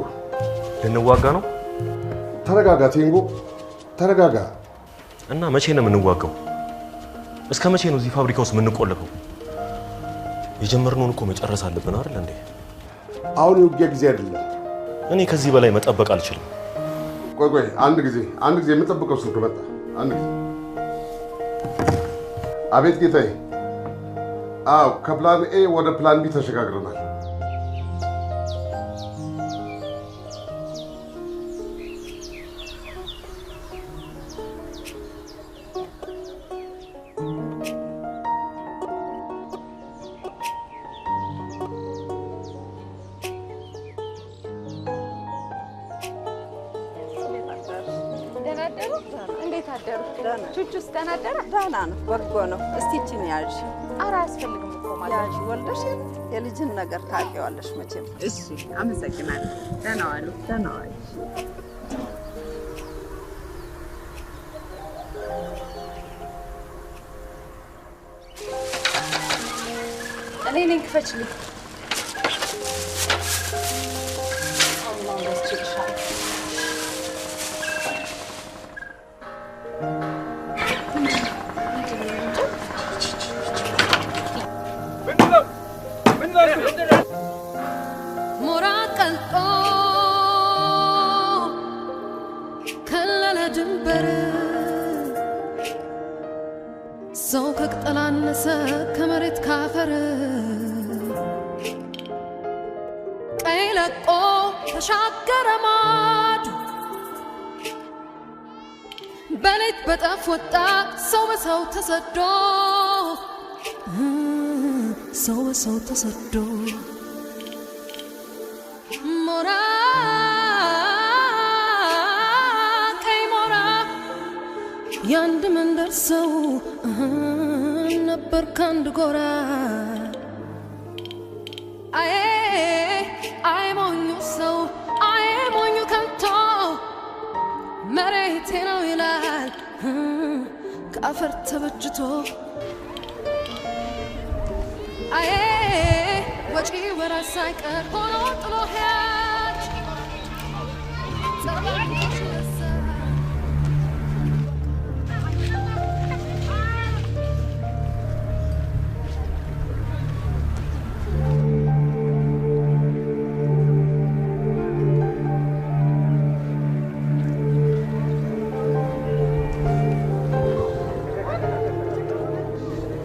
ልንዋጋ ነው? ተረጋጋ ቴንጎ፣ ተረጋጋ። እና መቼ ነው የምንዋጋው? እስከ መቼ ነው እዚህ ፋብሪካ ውስጥ የምንቆለፈው? የጀመርነውን እኮ መጨረስ አለብን አይደል እንዴ? አሁን የውጊያ ጊዜ አይደለም። እኔ ከዚህ በላይ መጠበቅ አልችልም። ቆይ አንድ ጊዜ የምጠብቀው ስልክ መጣ። አንድ ጊዜ። አቤት ጌታዬ። አዎ ከፕላን ኤ ወደ ፕላን ቢ ተሸጋግረናል። ቹቹስ ደህና አደረ? ደህና ነው፣ በጎ ነው። እስቲ ይችን ያዥ። ኧረ አያስፈልግም እኮ ማለት ያዥ። ወልደሽ የልጅን ነገር ታውቂዋለሽ መቼም። እሺ፣ አመሰግናለሁ። ደህና ዋሉ። ደህና ዋሉ። እኔ ነኝ፣ ክፈችልኝ። አላህ ያስችልሻል። ሞራ ቀልጦ ከለለ ድንበር ሰው ከቅጠል አነሰ ከመሬት ካፈር ቀይ ለቆ ተሻገረ ማዶ በሌት በጠፍ ወጣ ሰው በሰው ተሰዶ ሰው በሰው ተሰዶ ሞራ ቀይ ሞራ ያንድ መንደር ሰው ነበር ካንድ ጎራ አይ ሞኙ ሰው አይ ሞኙ ከንቶ መሬቴ ነው ይላል ከአፈር ተበጅቶ አይ ወጪ ወራሽ ሳይቀር ሆኖ ጥሎ ሄድ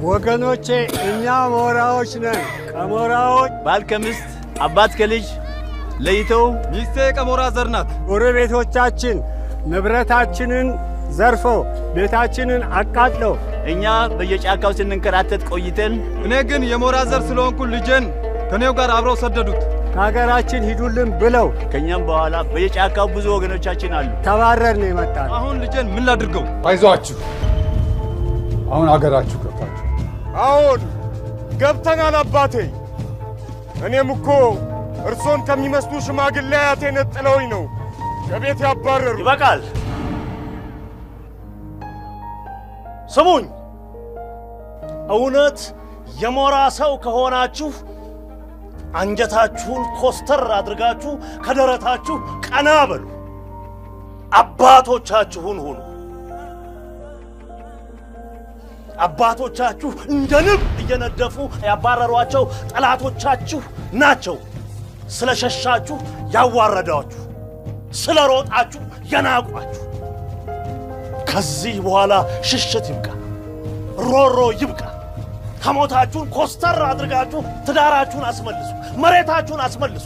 ወገኖቼ እኛ ሞራዎች ነን። ከሞራዎች ባል ከሚስት አባት ከልጅ ለይተው ሚስቴ ከሞራ ዘር ናት። ጎረቤቶቻችን ንብረታችንን ዘርፈው ቤታችንን አቃጥለው እኛ በየጫካው ስንንከራተት ቆይተን እኔ ግን የሞራ ዘር ስለሆንኩ ልጄን ከኔው ጋር አብረው ሰደዱት። ከሀገራችን ሂዱልን ብለው ከኛም በኋላ በየጫካው ብዙ ወገኖቻችን አሉ። ተባረርን የመጣን። አሁን ልጄን ምን ላድርገው? አይዟችሁ፣ አሁን ሀገራችሁ ገብታችሁ። አሁን ገብተናል አባቴ። እኔም እኮ እርሶን ከሚመስሉ ሽማግሌ አያቴ ነጥለውኝ ነው ከቤት ያባረሩ። ይበቃል። ስሙኝ፣ እውነት የሞራ ሰው ከሆናችሁ አንጀታችሁን ኮስተር አድርጋችሁ ከደረታችሁ ቀና በሉ። አባቶቻችሁን ሁኑ። አባቶቻችሁ እንደ ንብ እየነደፉ ያባረሯቸው ጠላቶቻችሁ ናቸው። ስለሸሻችሁ ያዋረዳችሁ፣ ስለሮጣችሁ የናቋችሁ። ከዚህ በኋላ ሽሽት ይብቃ፣ ሮሮ ይብቃ። ከሞታችሁን ኮስተር አድርጋችሁ ትዳራችሁን አስመልሱ፣ መሬታችሁን አስመልሱ።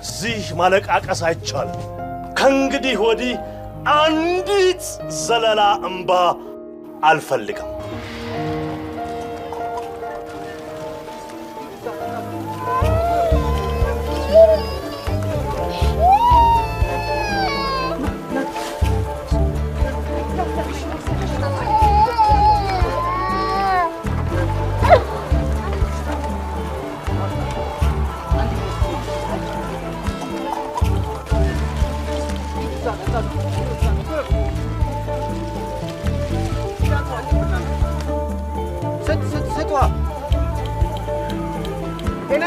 እዚህ ማለቃቀስ አይቻልም። ከእንግዲህ ወዲህ አንዲት ዘለላ እንባ አልፈልግም። ጤና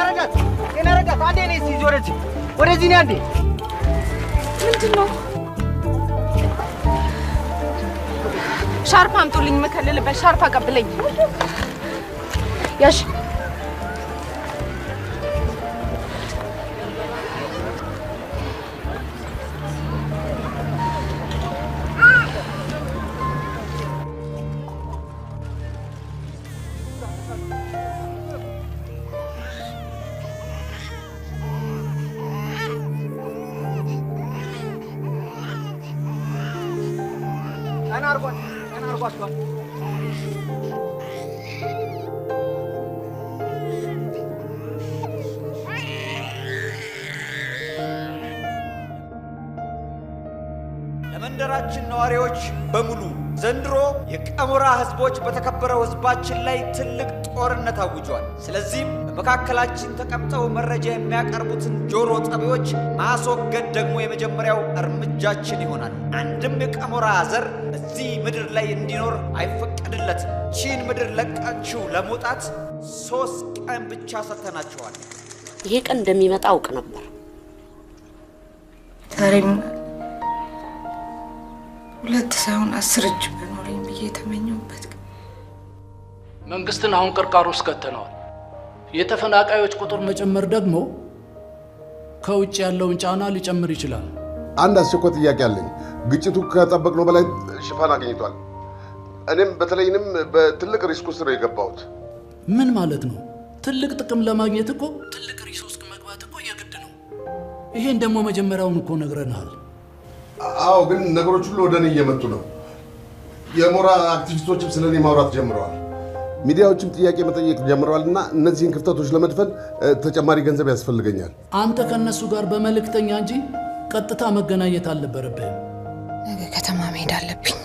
ረዳት አንዴ ነይ እስኪ ወደዚህ ነይ አንዴ። ምንድን ነው? ሻርፕ አምጡልኝ፣ የምከልልበት ሻርፕ አቀብለኝ። ያሽ ተጓዝቷል። ለመንደራችን ነዋሪዎች በሙሉ ዘንድሮ የቀሞራ ህዝቦች በተከበረው ህዝባችን ላይ ትልቅ ጦርነት አውጇል። ስለዚህም በመካከላችን ተቀምጠው መረጃ የሚያቀርቡትን ጆሮ ጠቢዎች ማስወገድ ደግሞ የመጀመሪያው እርምጃችን ይሆናል። አንድም የቀሞራ ዘር እዚህ ምድር ላይ እንዲኖር አይፈቀድለትም። ቺን ምድር ለቃችሁ ለመውጣት 3 ቀን ብቻ ሰጥተናችኋል። ይሄ ቀን እንደሚመጣ አውቅ ነበር። ዛሬም 2 ሳይሆን 10 እጅ በኖረኝ ብዬ የተመኘሁበት መንግስትን አሁን ቅርቃር ውስጥ ከተነዋል። የተፈናቃዮች ቁጥር መጨመር ደግሞ ከውጭ ያለውን ጫና ሊጨምር ይችላል። አንድ አስቸኳይ ጥያቄ አለኝ። ግጭቱ ከጠበቅነው በላይ ሽፋን አግኝቷል። እኔም በተለይንም በትልቅ ሪስክ ውስጥ ነው የገባሁት። ምን ማለት ነው? ትልቅ ጥቅም ለማግኘት እኮ ትልቅ ሪስክ ውስጥ መግባት እኮ የግድ ነው። ይሄን ደግሞ መጀመሪያውን እኮ ነግረናል። አዎ፣ ግን ነገሮች ሁሉ ወደ እኔ እየመጡ ነው። የሞራ አክቲቪስቶችም ስለኔ ማውራት ጀምረዋል። ሚዲያዎችም ጥያቄ መጠየቅ ጀምረዋልና እነዚህን ክፍተቶች ለመድፈን ተጨማሪ ገንዘብ ያስፈልገኛል። አንተ ከነሱ ጋር በመልእክተኛ እንጂ ቀጥታ መገናኘት አልነበረብህም። ነገ ከተማ መሄድ አለብኝ።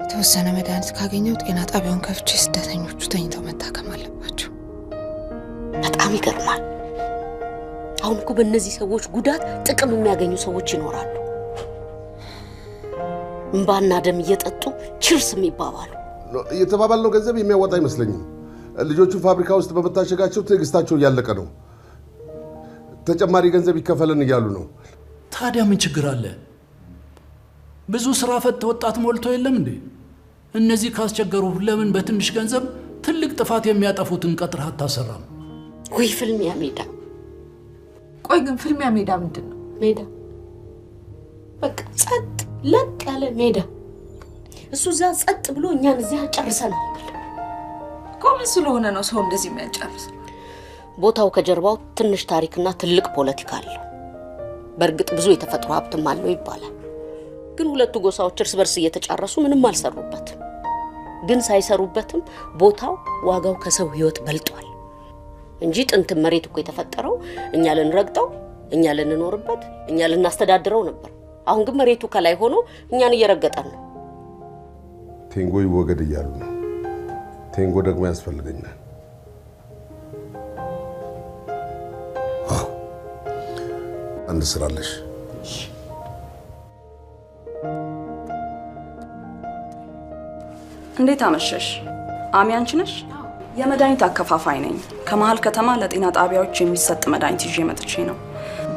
የተወሰነ መድኃኒት ካገኘው ጤና ጣቢያውን ከፍቼ ስደተኞቹ ተኝተው መታከም አለባቸው። በጣም ይገርማል። አሁን እኮ በእነዚህ ሰዎች ጉዳት ጥቅም የሚያገኙ ሰዎች ይኖራሉ። እንባና ደም እየጠጡ ቺርስ የሚባባሉ። የተባባልነው ገንዘብ የሚያወጣ አይመስለኝም። ልጆቹ ፋብሪካ ውስጥ በመታሸጋቸው ትዕግስታቸው እያለቀ ነው። ተጨማሪ ገንዘብ ይከፈለን እያሉ ነው። ታዲያ ምን ችግር አለ? ብዙ ስራ ፈት ወጣት ሞልቶ የለም እንዴ? እነዚህ ካስቸገሩ ለምን በትንሽ ገንዘብ ትልቅ ጥፋት የሚያጠፉትን ቀጥረህ አታሰራም? ወይ ፍልሚያ ሜዳ። ቆይ ግን ፍልሚያ ሜዳ ምንድን ነው? ሜዳ በቃ ጸጥ ለጥ ያለ ሜዳ። እሱ እዛ ጸጥ ብሎ እኛን እዚያ ጨርሰናል። ቆምን ስለሆነ ነው ሰው እንደዚህ የሚያጨርስ። ቦታው ከጀርባው ትንሽ ታሪክና ትልቅ ፖለቲካ አለው። በእርግጥ ብዙ የተፈጥሮ ሀብትም አለው ይባላል። ግን ሁለቱ ጎሳዎች እርስ በርስ እየተጫረሱ ምንም አልሰሩበትም። ግን ሳይሰሩበትም ቦታው ዋጋው ከሰው ህይወት በልጧል እንጂ ጥንት መሬት እኮ የተፈጠረው እኛ ልንረግጠው፣ እኛ ልንኖርበት፣ እኛ ልናስተዳድረው ነበር። አሁን ግን መሬቱ ከላይ ሆኖ እኛን እየረገጠን ነው። ቴንጎ ይወገድ እያሉ ነው። ቴንጎ ደግሞ ያስፈልገኛል። አንድ ስራ አለሽ። እንዴት አመሸሽ? አሚ አንቺ ነሽ? የመድኃኒት አከፋፋይ ነኝ። ከመሀል ከተማ ለጤና ጣቢያዎች የሚሰጥ መድኃኒት ይዤ መጥቼ ነው።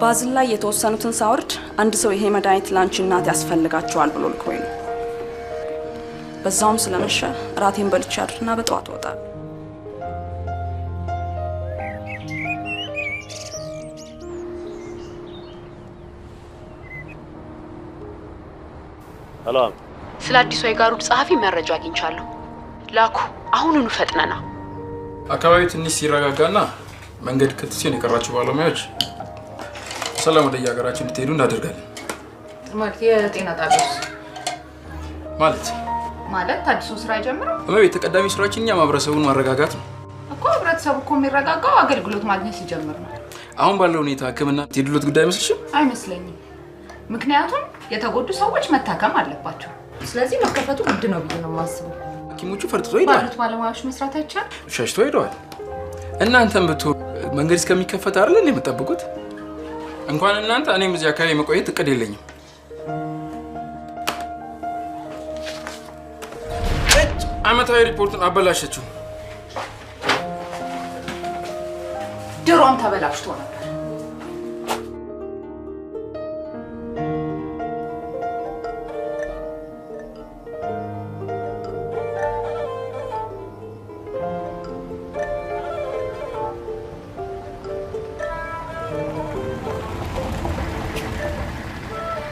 ባዝል ላይ የተወሰኑትን ሳወርድ አንድ ሰው ይሄ መድኃኒት ለአንቺ እናት ያስፈልጋቸዋል ብሎ ልኮኝ ነው። በዛውም ስለመሸ እራቴን በልቼ አድርና በጠዋት እወጣለሁ። ሄሎ፣ ስለ አዲሱ የጋሩድ ጸሐፊ መረጃ አግኝቻለሁ። ላኩ፣ አሁኑኑ ፈጥነና። አካባቢ ትንሽ ሲረጋጋና መንገድ ክትሲን የቀራችሁ ባለሙያዎች ሰላም ወደ የሀገራችን እንድትሄዱ እናደርጋለን። ማለት የጤና ጣቢያውስ ማለት አዲሱ ስራ ጀምረው እመቤት፣ ተቀዳሚ ስራችን እኛ ማህበረሰቡን ማረጋጋት ነው እኮ። ህብረተሰቡ እኮ የሚረጋጋው አገልግሎት ማግኘት ሲጀምር ነው። አሁን ባለው ሁኔታ ህክምና ትሄዱለት ጉዳይ አይመስልሽም? አይመስለኝም። ምክንያቱም የተጎዱ ሰዎች መታከም አለባቸው። ስለዚህ መከፈቱ ግድ ነው ብዬ ነው የማስበው። ሐኪሞቹ ፈርጥቶ ሄደዋል። ባሉት ባለሙያዎች መስራት አይቻልም? ሸሽቶ ሄደዋል። እናንተም ብትሆን መንገድ እስከሚከፈት አይደል እንዴ የምትጠብቁት? እንኳን እናንተ እኔም እዚህ አካባቢ መቆየት እቅድ የለኝም። ዓመታዊ ሪፖርቱን አበላሸችው። ድሮም ተበላሽቶ ነበር።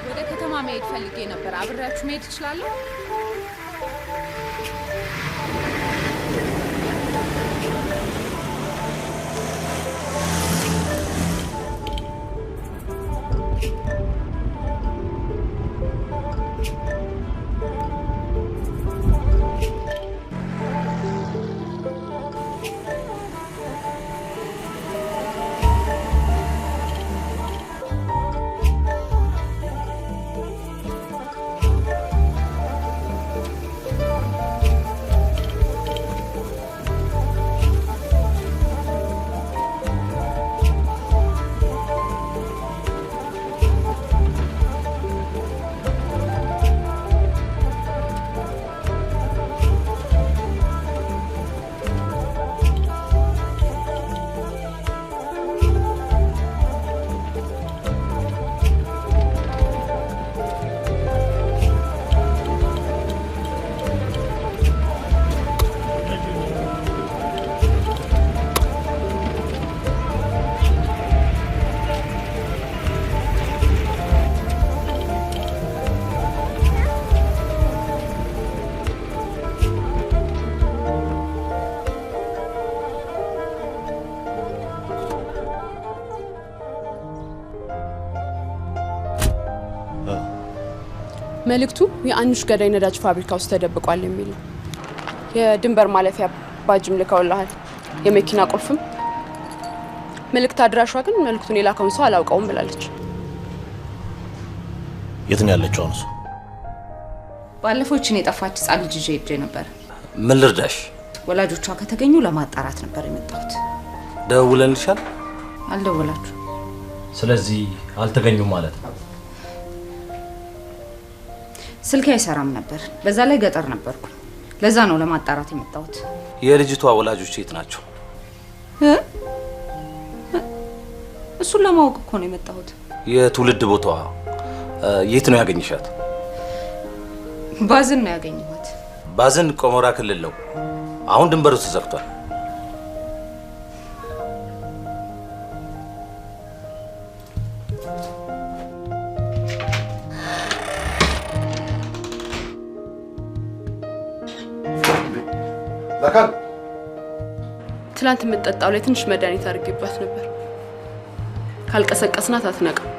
ወደ ከተማ መሄድ ፈልጌ ነበር። አብሬያችሁ መሄድ እችላለሁ? መልእክቱ የአንሽ ገዳይ ነዳጅ ፋብሪካ ውስጥ ተደብቋል የሚል ነው። የድንበር ማለፊያ ባጅም ልከውልሃል፣ የመኪና ቁልፍም። መልእክት አድራሿ ግን መልእክቱን የላከውን ሰው አላውቀውም ብላለች። የት ነው ያለችው አሁንስ? ባለፈው እችን የጠፋች ህጻን ልጅ ይዤ ሄጄ ነበር። ምን ልርዳሽ? ወላጆቿ ከተገኙ ለማጣራት ነበር የመጣሁት። ደውለንልሻል? አልደወላችሁ። ስለዚህ አልተገኙም ማለት ነው። ስልኬ አይሰራም ነበር። በዛ ላይ ገጠር ነበርኩ። ለዛ ነው ለማጣራት የመጣሁት። የልጅቷ ወላጆች የት ናቸው? እሱን ለማወቅ እኮ ነው የመጣሁት። የትውልድ ቦታዋ የት ነው ያገኘሻት? ባዝን ነው ያገኘኋት። ባዝን ቆሞራ ክልል ነው። አሁን ድንበሩ ተዘግቷል። ለካን ትላንት የምትጠጣው ላይ ትንሽ መድኃኒት አድርጌባት ነበር። ካልቀሰቀስናት አትነቃም።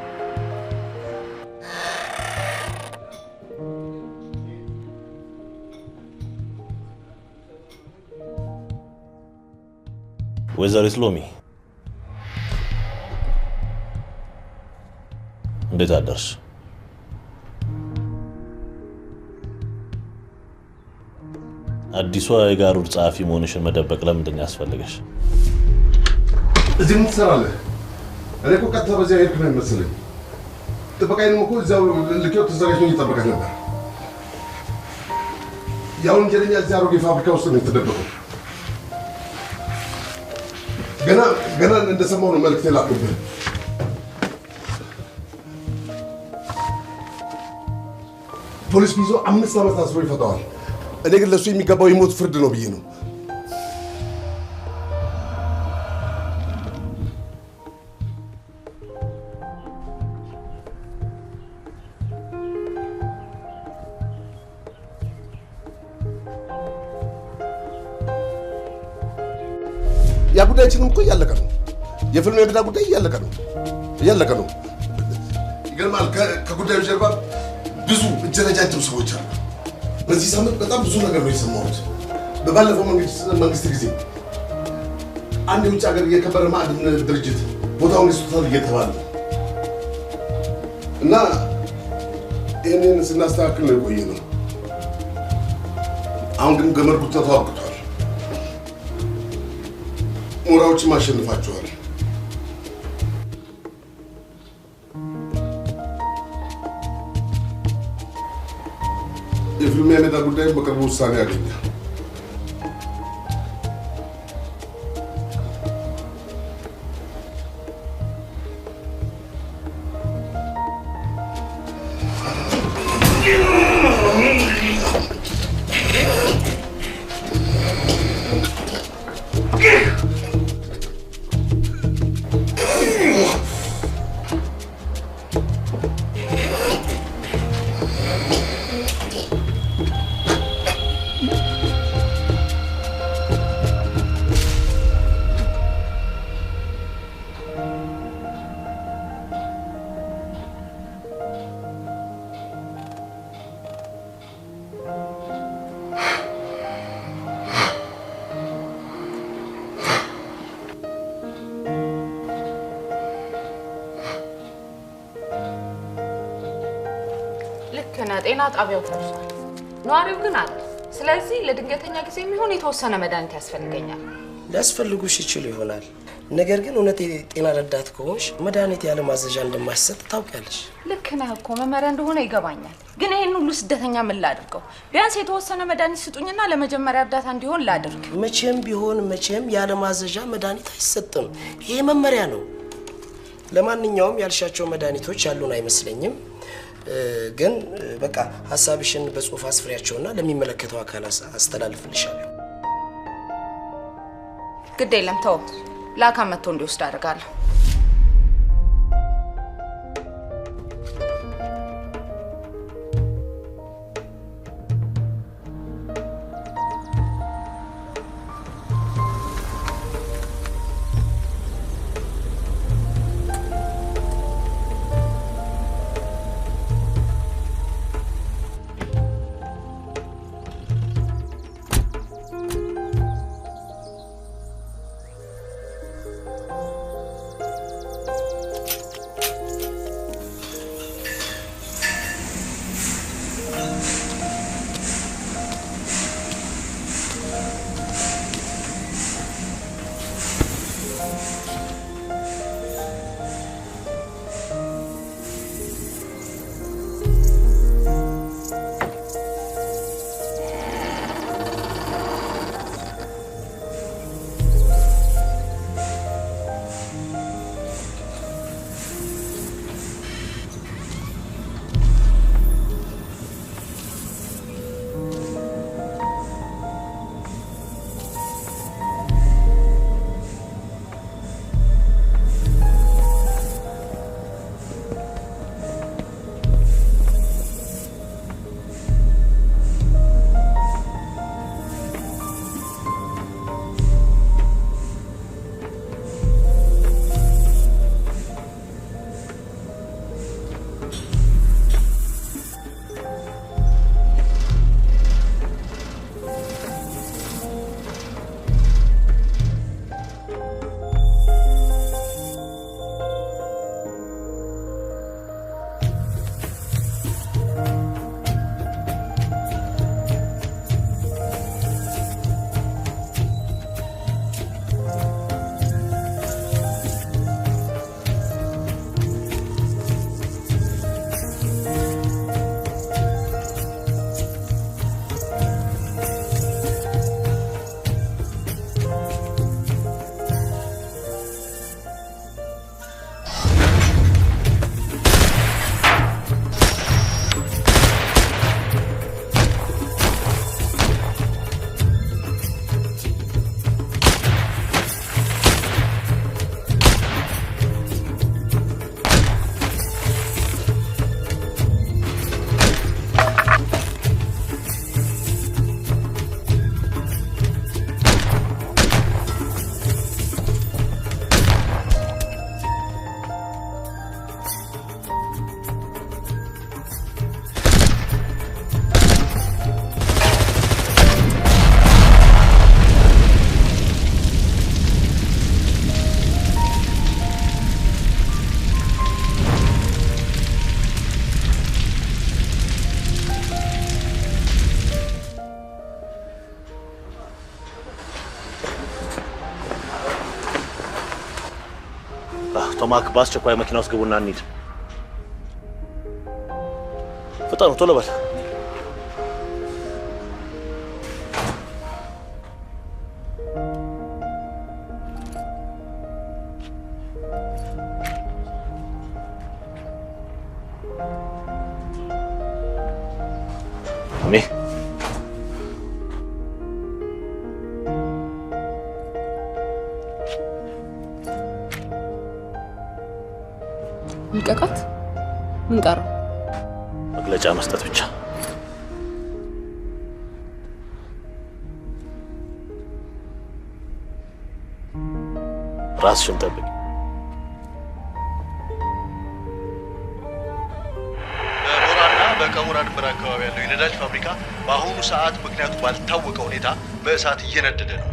ወይዘሪት ሎሚ እንዴት አደርሽ? አዲሷ የጋሩድ ጸሐፊ መሆንሽን መደበቅ ለምንድን ያስፈልገሽ? እዚህ ምን ትሰራለህ? እኔ እኮ ቀጥታ በዚያ ሄድክ ነው የሚመስለኝ። ጥበቃዬንም እኮ እዚያው ልኬው ተዘጋጅቶ እየጠበቀህ ነበር። ያ ወንጀለኛ እዚያ አሮጌ ፋብሪካ ውስጥ ነው የተደበቀው። ገና እንደሰማሁ ነው መልዕክት የላኩብህ። ፖሊስ ቢይዞ 5 ዓመት አስሮ ይፈታዋል። እኔ ግን ለሱ የሚገባው የሞት ፍርድ ነው ብዬ ነው። ያ ጉዳያችንም እኮ እያለቀ ነው። የፊልም የብዳ ጉዳይ እያለቀ ነው። ይገርማል። ከጉዳዩ ጀርባ ብዙ እጀረጃጅም ሰዎች አሉ። በዚህ ሳምንት በጣም ብዙ ነገር ነው የሰማሁት። በባለፈው መንግስት ጊዜ አንድ የውጭ ሀገር የከበረ ማዕድን ድርጅት ቦታውን ይስጡታል እየተባለ እና ይህንን ስናስተካክል ነው የቆየ ነው። አሁን ግን ገመድ ጉተቱ አብቅቷል። ሞራዎችም አሸንፋቸዋል። የፊልም የሜዳ ጉዳይ በቅርቡ ውሳኔ ያገኛል። ጤና ጣቢያው ተርሷል። ነዋሪው ግን አለ። ስለዚህ ለድንገተኛ ጊዜ የሚሆን የተወሰነ መድኃኒት ያስፈልገኛል። ሊያስፈልጉሽ ይችሉ ይሆናል። ነገር ግን እውነት የጤና ረዳት ከሆንሽ መድኃኒት ያለ ማዘዣ እንደማይሰጥ ታውቂያለሽ። ልክ ነህ እኮ መመሪያ እንደሆነ ይገባኛል። ግን ይሄን ሁሉ ስደተኛ ምን ላድርገው? ቢያንስ የተወሰነ መድኃኒት ስጡኝና ለመጀመሪያ እርዳታ እንዲሆን ላድርግ። መቼም ቢሆን ያለ ማዘዣ መድኃኒት አይሰጥም። ይሄ መመሪያ ነው። ለማንኛውም ያልሻቸው መድኃኒቶች ያሉን አይመስለኝም። ግን በቃ ሐሳብሽን በጽሁፍ አስፍሪያቸውና ለሚመለከተው አካል አስተላልፍልሻለሁ። ግድ የለም ተው፣ ለአካል መጥቶ እንዲወስድ አደርጋለሁ። ቶማክ በአስቸኳይ መኪና ውስጥ ግቡና እንሂድ። ፍጠኑ፣ ቶሎ በል። እኔ ልቀቃት። ምን ቀረ? መግለጫ መስጠት ብቻ። ራስሽን ጠብቂ። በሞራና በቀሙራ ድንበር አካባቢ ያለው የነዳጅ ፋብሪካ በአሁኑ ሰዓት ምክንያቱ ባልታወቀ ሁኔታ በእሳት እየነደደ ነው።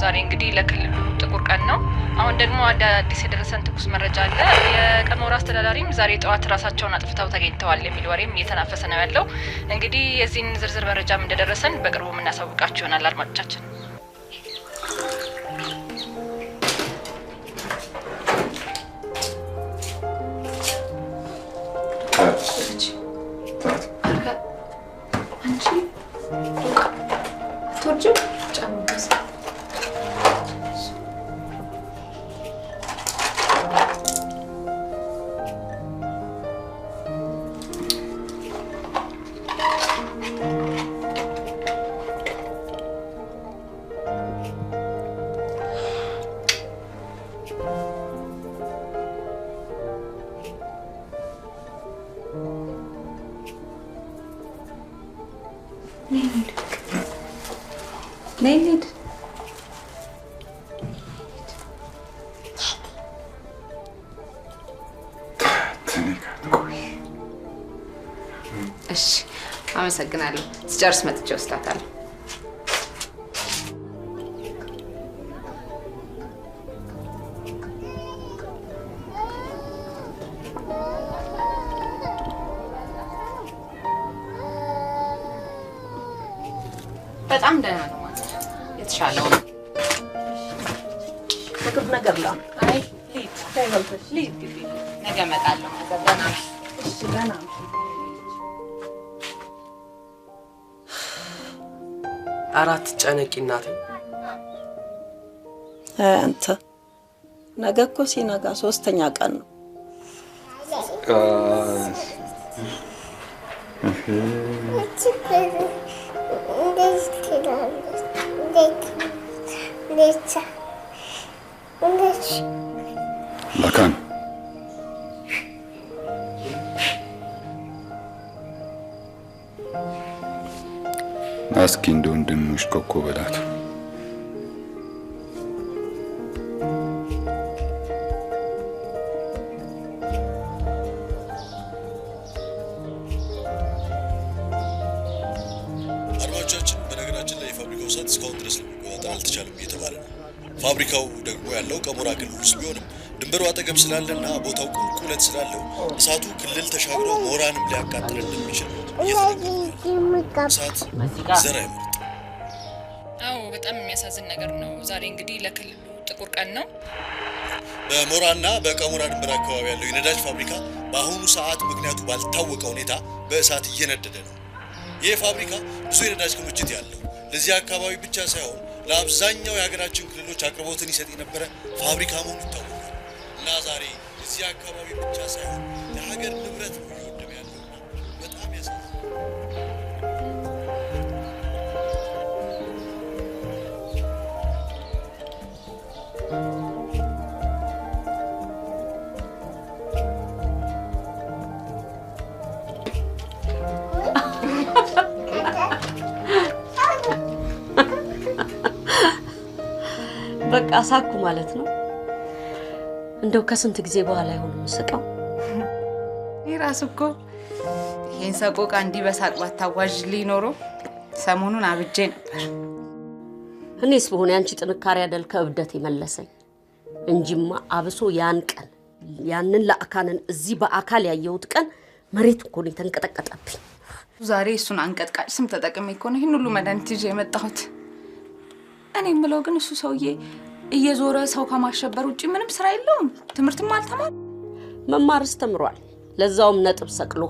ዛሬ እንግዲህ ለክልሉ ጥቁር ቀን ነው። አሁን ደግሞ አዲስ የደረሰን ትኩስ መረጃ አለ። የቀሞራ አስተዳዳሪም ዛሬ ጠዋት ራሳቸውን አጥፍተው ተገኝተዋል የሚል ወሬም እየተናፈሰ ነው ያለው። እንግዲህ የዚህን ዝርዝር መረጃም እንደደረሰን በቅርቡ የምናሳውቃችሁ ይሆናል አድማጮቻችን። ነይድ እሺ፣ አመሰግናለሁ። ስጨርስ መጥቼ ወስዳታለሁ። በጣም ደህና ነው ማለት የተሻለው ነው። ምግብ ነገር ላ አይ ሊድ ታይወልሽ ሊድ ግቢ ነገ እመጣለሁ። ደህና ነው። እሺ ደህና ነው። አራት ጨነቂ እናቴ። አንተ ነገ እኮ ሲነጋ 3ኛ ቀን ነው። ላካን እስኪ እንደ ወንድምሽ ኮኮ በላት። አድማጮቻችን፣ በነገራችን ላይ የፋብሪካው እሳት እስካሁን ድረስ ለመቆጣጠር አልተቻለም እየተባለ ነው። ፋብሪካው ደግሞ ያለው ቀሞራ ክልል ውስጥ ቢሆንም ድንበሩ አጠገብ ስላለና ቦታው ቁልቁለት ስላለው እሳቱ ክልል ተሻግሮ ሞራንም ሊያቃጥል እንደሚችል እሳት ዘር አይመርጥም። አዎ፣ በጣም የሚያሳዝን ነገር ነው። ዛሬ እንግዲህ ለክልሉ ጥቁር ቀን ነው። በሞራና በቀሞራ ድንበር አካባቢ ያለው የነዳጅ ፋብሪካ በአሁኑ ሰዓት ምክንያቱ ባልታወቀ ሁኔታ በእሳት እየነደደ ነው። ይህ ፋብሪካ ብዙ የነዳጅ ክምችት ያለው ለዚህ አካባቢ ብቻ ሳይሆን ለአብዛኛው የሀገራችን ክልሎች አቅርቦትን ይሰጥ የነበረ ፋብሪካ መሆኑ ይታወቃል እና ዛሬ እዚህ አካባቢ ብቻ ሳይሆን ለሀገር ንብረት ነው እየወደመ ያለውና በጣም ያሳዝናል። በቃ ሳኩ ማለት ነው። እንደው ከስንት ጊዜ በኋላ ይሆን መስቀው? ይራስ እኮ ይሄን ሰቆቃ እንዲህ በሳቅ ባታዋዥ ሊኖሮ ሰሞኑን አብጄ ነበር። እኔስ በሆነ ያንቺ ጥንካሬ አይደል ከእብደት የመለሰኝ እንጂማ አብሶ ያን ቀን ያንን ለአካንን እዚህ በአካል ያየሁት ቀን መሬት እኮ ነው ተንቀጠቀጠብኝ። ዛሬ እሱን አንቀጥቃጭ ስም ተጠቅሜ እኮ ነው ይሄን ሁሉ መድኃኒት ይዤ የመጣሁት። እኔ የምለው ግን እሱ ሰውዬ እየዞረ ሰው ከማሸበር ውጪ ምንም ስራ የለውም። ትምህርትም አልተማረ። መማርስ ተምሯል። ለዛውም ነጥብ ሰቅሎ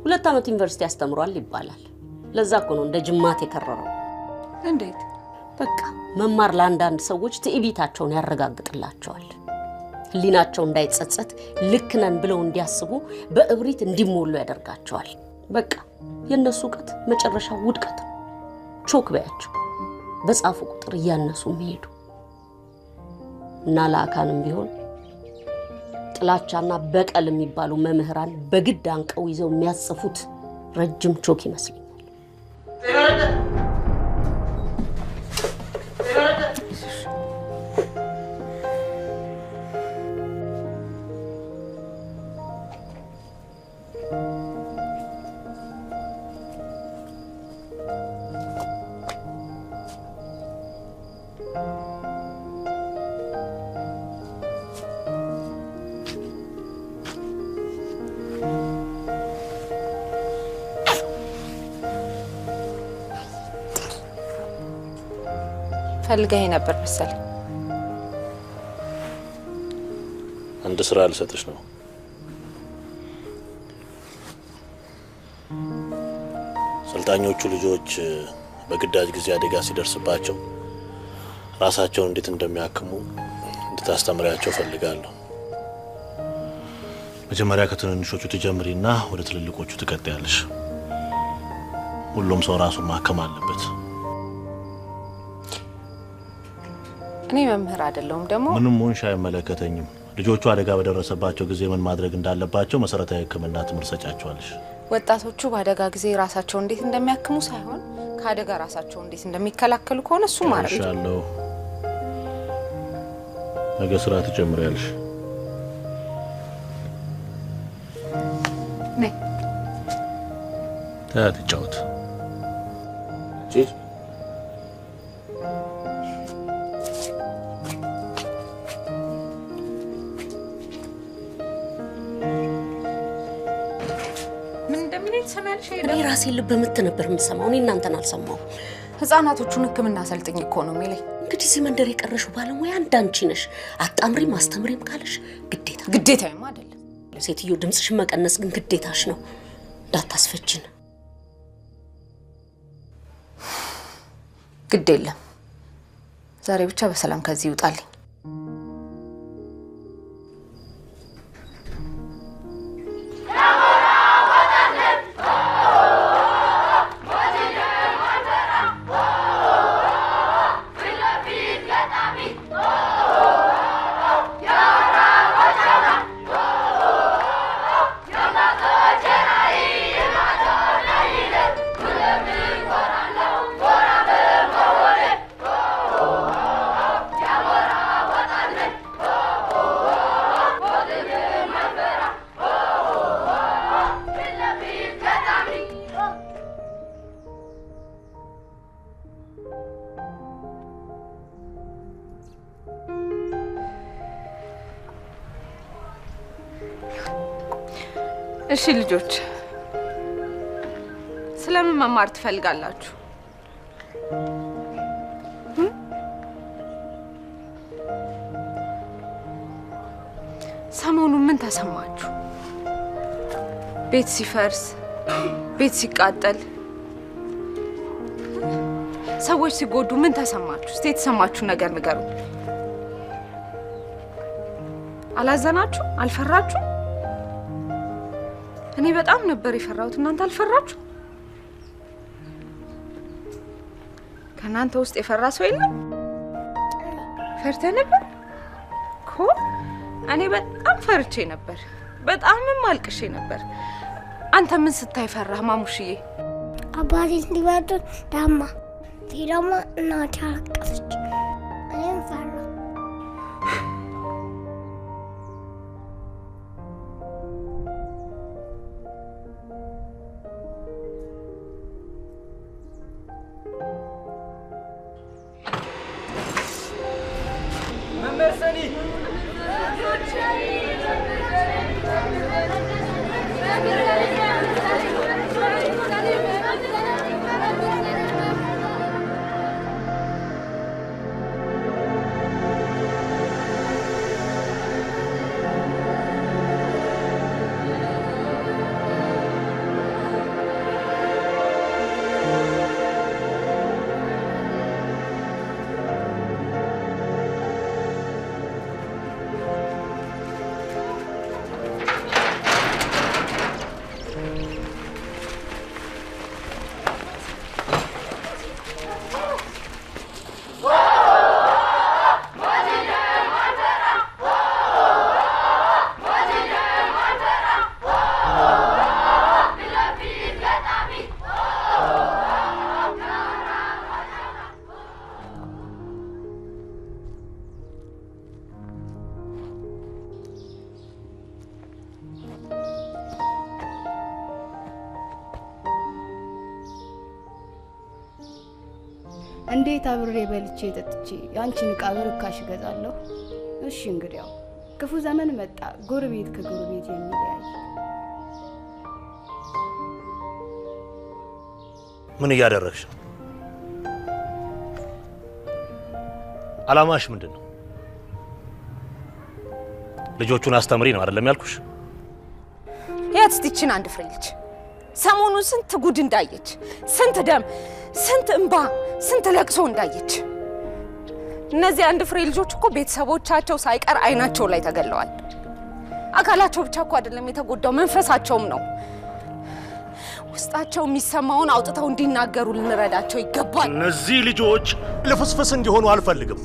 2 ዓመት ዩኒቨርሲቲ ያስተምሯል ይባላል። ለዛ እኮ ነው እንደ ጅማት የከረረው። እንዴት? በቃ መማር ለአንዳንድ ሰዎች ትዕቢታቸውን ያረጋግጥላቸዋል። ህሊናቸው እንዳይጸጸት ልክ ነን ብለው እንዲያስቡ በእብሪት እንዲሞሉ ያደርጋቸዋል። በቃ የነሱ ዕውቀት መጨረሻው ውድቀት ነው። ቾክ በያቸው በጻፉ ቁጥር እያነሱ የሚሄዱ እና ለአካንም ቢሆን ጥላቻና በቀል የሚባሉ መምህራን በግድ አንቀው ይዘው የሚያጽፉት ረጅም ቾክ ይመስለኛል። ፈልገህ ነበር መሰለኝ። አንድ ስራ ልሰጥሽ ነው። ሰልጣኞቹ ልጆች በግዳጅ ጊዜ አደጋ ሲደርስባቸው ራሳቸውን እንዴት እንደሚያክሙ እንድታስተምሪያቸው ፈልጋለሁ። መጀመሪያ ከትንንሾቹ ትጀምሪና ወደ ትልልቆቹ ትቀጥያለሽ። ሁሉም ሰው ራሱን ማከም አለበት። እኔ መምህር አይደለሁም ደግሞ ምንም ሆንሽ አይመለከተኝም። ልጆቹ አደጋ በደረሰባቸው ጊዜ ምን ማድረግ እንዳለባቸው መሰረታዊ ሕክምና ትምህርት ሰጫቸዋለሽ። ወጣቶቹ በአደጋ ጊዜ ራሳቸውን እንዴት እንደሚያክሙ ሳይሆን ከአደጋ ራሳቸውን እንዴት እንደሚከላከሉ ከሆነ እሱ ማለት ነው። ነገ ስራ ትጀምሪያለሽ። ነይ ተጫወት። እኔ ራሴ ልብ ምት ነበር የምሰማው። እኔ እናንተን አልሰማው። ህፃናቶቹን ህክምና ሰልጥኝ እኮ ነው የሚለኝ። እንግዲህ እዚህ መንደር የቀረሽው ባለሙያ አንዳንቺ ነሽ። አጣምሪም አስተምሪም ካለሽ ግዴታዬም አይደለም። ሴትዮ ድምጽሽን መቀነስ ግን ግዴታሽ ነው። እንዳታስፈችን። ግድ የለም። ዛሬ ብቻ በሰላም ከዚህ ይውጣልኝ። እሺ ልጆች ስለምን መማር ትፈልጋላችሁ? ሰሞኑን ምን ተሰማችሁ? ቤት ሲፈርስ፣ ቤት ሲቃጠል፣ ሰዎች ሲጎዱ ምን ተሰማችሁ? እስቲ የተሰማችሁ ነገር ንገሩ። አላዘናችሁ? አልፈራችሁ? እኔ በጣም ነበር የፈራሁት። እናንተ አልፈራችሁ? ከናንተ ውስጥ የፈራ ሰው የለም? ፈርተ ነበር እኮ። እኔ በጣም ፈርቼ ነበር። በጣምም አልቅሼ ነበር። አንተ ምን ስታይ ፈራህ ማሙሽዬ? አባቴ እንዲመጡ ዳማ ዲራማ እናቴ አለቀሰች። እኔም ፈራሁ። እንዴት አብሬ በልቼ ጠጥቼ ያንቺን ዕቃ በርካሽ እገዛለሁ? እሺ እንግዲያው ክፉ ዘመን መጣ፣ ጎረቤት ከጎረቤት የሚለያይ። ምን እያደረግሽ ነው? አላማሽ ምንድነው? ልጆቹን አስተምሪ ነው አይደለም ያልኩሽ? ያትስቲችን አንድ ፍሬ ልጅ ሰሞኑን ስንት ጉድ እንዳየች፣ ስንት ደም፣ ስንት እንባ፣ ስንት ለቅሶ እንዳየች። እነዚህ አንድ ፍሬ ልጆች እኮ ቤተሰቦቻቸው ሳይቀር አይናቸው ላይ ተገለዋል። አካላቸው ብቻ እኮ አይደለም የተጎዳው፣ መንፈሳቸውም ነው። ውስጣቸው የሚሰማውን አውጥተው እንዲናገሩ ልንረዳቸው ይገባል። እነዚህ ልጆች ልፍስፍስ እንዲሆኑ አልፈልግም።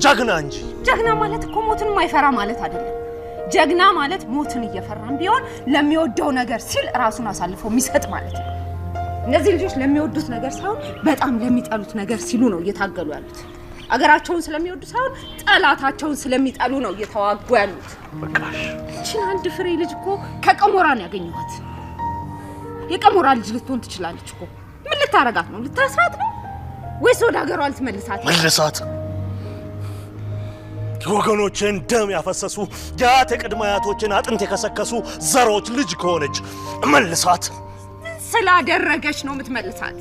ጀግና እንጂ። ጀግና ማለት እኮ ሞትን የማይፈራ ማለት አይደለም። ጀግና ማለት ሞትን እየፈራም ቢሆን ለሚወደው ነገር ሲል ራሱን አሳልፎ የሚሰጥ ማለት ነው። እነዚህ ልጆች ለሚወዱት ነገር ሳይሆን በጣም ለሚጠሉት ነገር ሲሉ ነው እየታገሉ ያሉት። አገራቸውን ስለሚወዱ ሳይሆን ጠላታቸውን ስለሚጠሉ ነው እየተዋጉ ያሉት። በቃሽ። እቺ አንድ ፍሬ ልጅ እኮ ከቀሞራ ነው ያገኘኋት። የቀሞራ ልጅ ልትሆን ትችላለች እኮ። ምን ልታረጋት ነው? ልታስራት ነው ወይስ ወደ ሀገሯ ልትመልሳት? መልሳት። የወገኖችን ደም ያፈሰሱ የአያት የቅድመ አያቶችን አጥንት የከሰከሱ ዘሮች ልጅ ከሆነች መልሳት። ምን ስላደረገች ነው የምትመልሳት?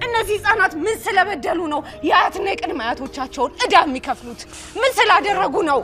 እነዚህ ህፃናት ምን ስለበደሉ ነው የአያትና የቅድመ አያቶቻቸውን ዕዳ የሚከፍሉት? ምን ስላደረጉ ነው?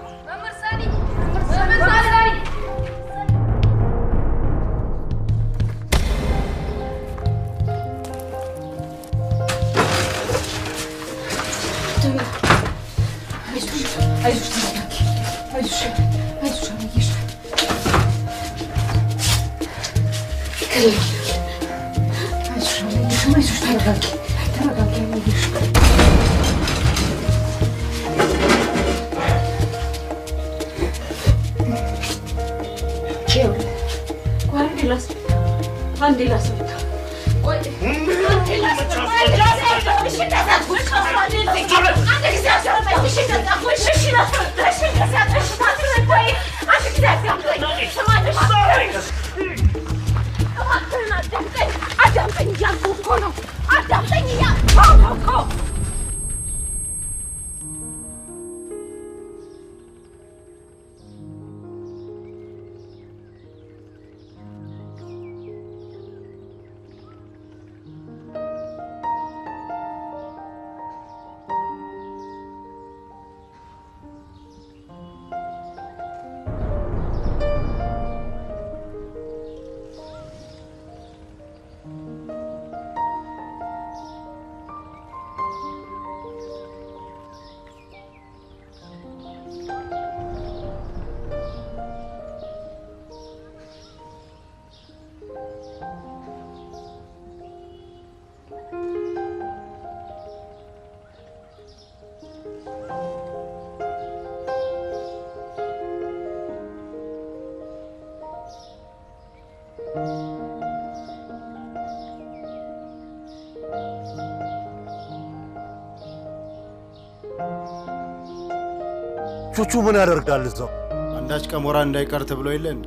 ቹቹ ምን ያደርጋል እዛው? አንዳች ቀሞራ እንዳይቀር ተብሎ የለን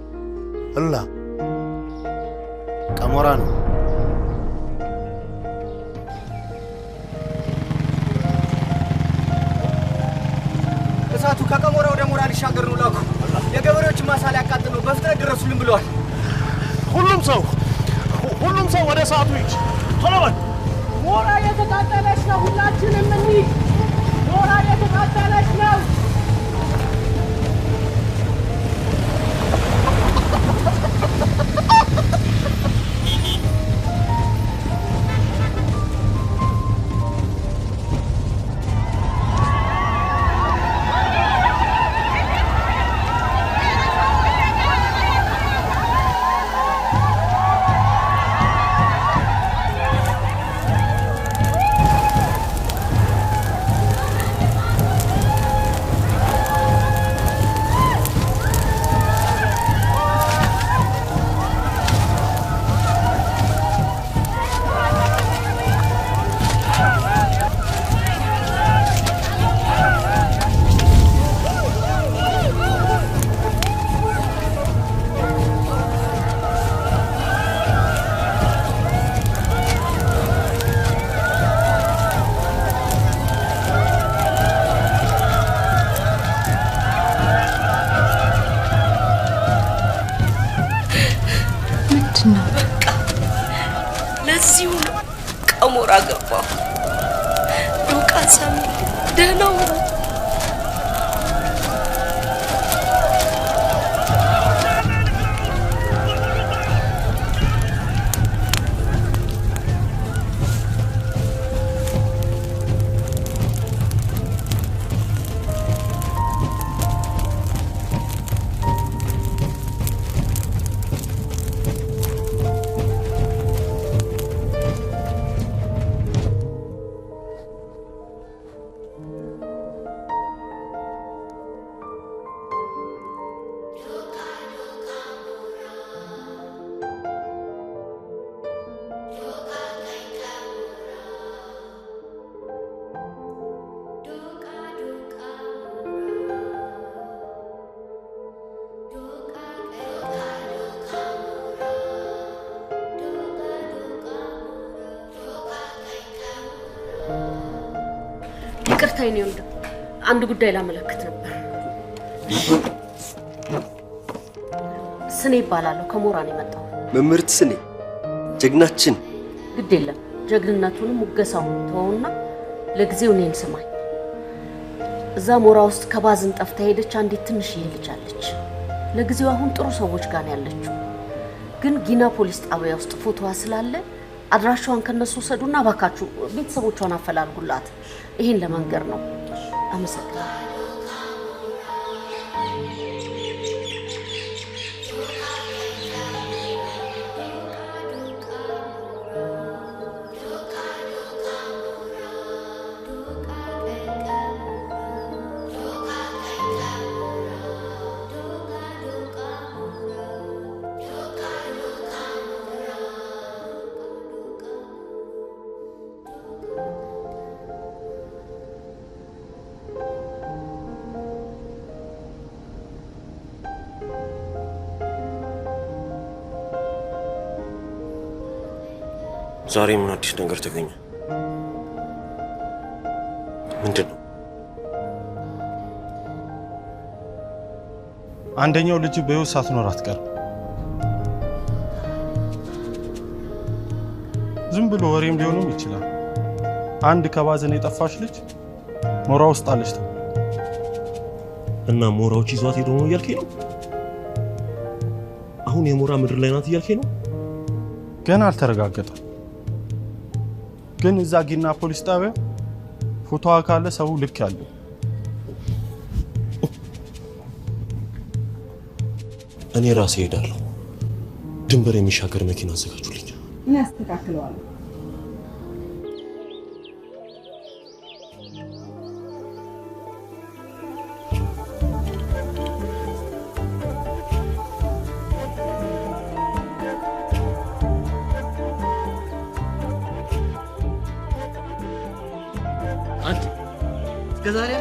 እና ቀሞራ ነው። እሳቱ ከቀሞራ ወደ ሞራ ሊሻገር ነው። ላኩ የገበሬዎችን ማሳ ሊያቃጥል ነው። በፍጥነት ድረሱልን ብለዋል። ሁሉም ሰው ወደ እሳቱ ይጭ። ቶሎ በል። ሞራ የተቃጠለች ነው። ሁላችንም እንሂድ። ሞራ የተቃጠለች ነው። እዚሁ ነው ቀሞራ ገባሁ። ዶቃ ሳሚ ደህና ሁኑ። ይቅርታ የኔ ወንድም፣ አንድ ጉዳይ ላመለክት ነበር። ስኔ ይባላል፣ ከሞራ ነው የመጣው። መምህርት ስኔ ጀግናችን። ግድ የለም ጀግንነቱንም ሙገሳውን ተወውና ለጊዜው እኔን ስማኝ። እዛ ሞራ ውስጥ ከባዝን ጠፍታ ሄደች አንዲት ትንሽዬ ልጅ አለች። ለጊዜው አሁን ጥሩ ሰዎች ጋር ነው ያለችው፣ ግን ጊና ፖሊስ ጣቢያ ውስጥ ፎቶዋ ስላለ አድራሻዋን ከነሱ ወሰዱና ባካችሁ ቤተሰቦቿን አፈላልጉላት። ይሄን ለመንገር ነው። አመሰግናለሁ። ዛሬ ምን አዲስ ነገር ተገኘ? ምንድነው? አንደኛው ልጅ በህይወት ሳትኖር አትቀርም። ዝም ብሎ ወሬም ሊሆንም ይችላል። አንድ ከባዝን የጠፋች ልጅ ሞራ ውስጥ አለች። እና ሞራዎች ይዟት ሄዶ ነው እያልከኝ ነው? አሁን የሞራ ምድር ላይ ናት እያልከኝ ነው? ገና አልተረጋገጠም። ግን እዛ ጊና ፖሊስ ጣቢያ ፎቶዋ ካለ ሰው ልክ ያለው። እኔ ራሴ ሄዳለሁ። ድንበር የሚሻገር መኪና አዘጋጁልኝ። እኔ አስተካክለዋለሁ። እስከዛሬ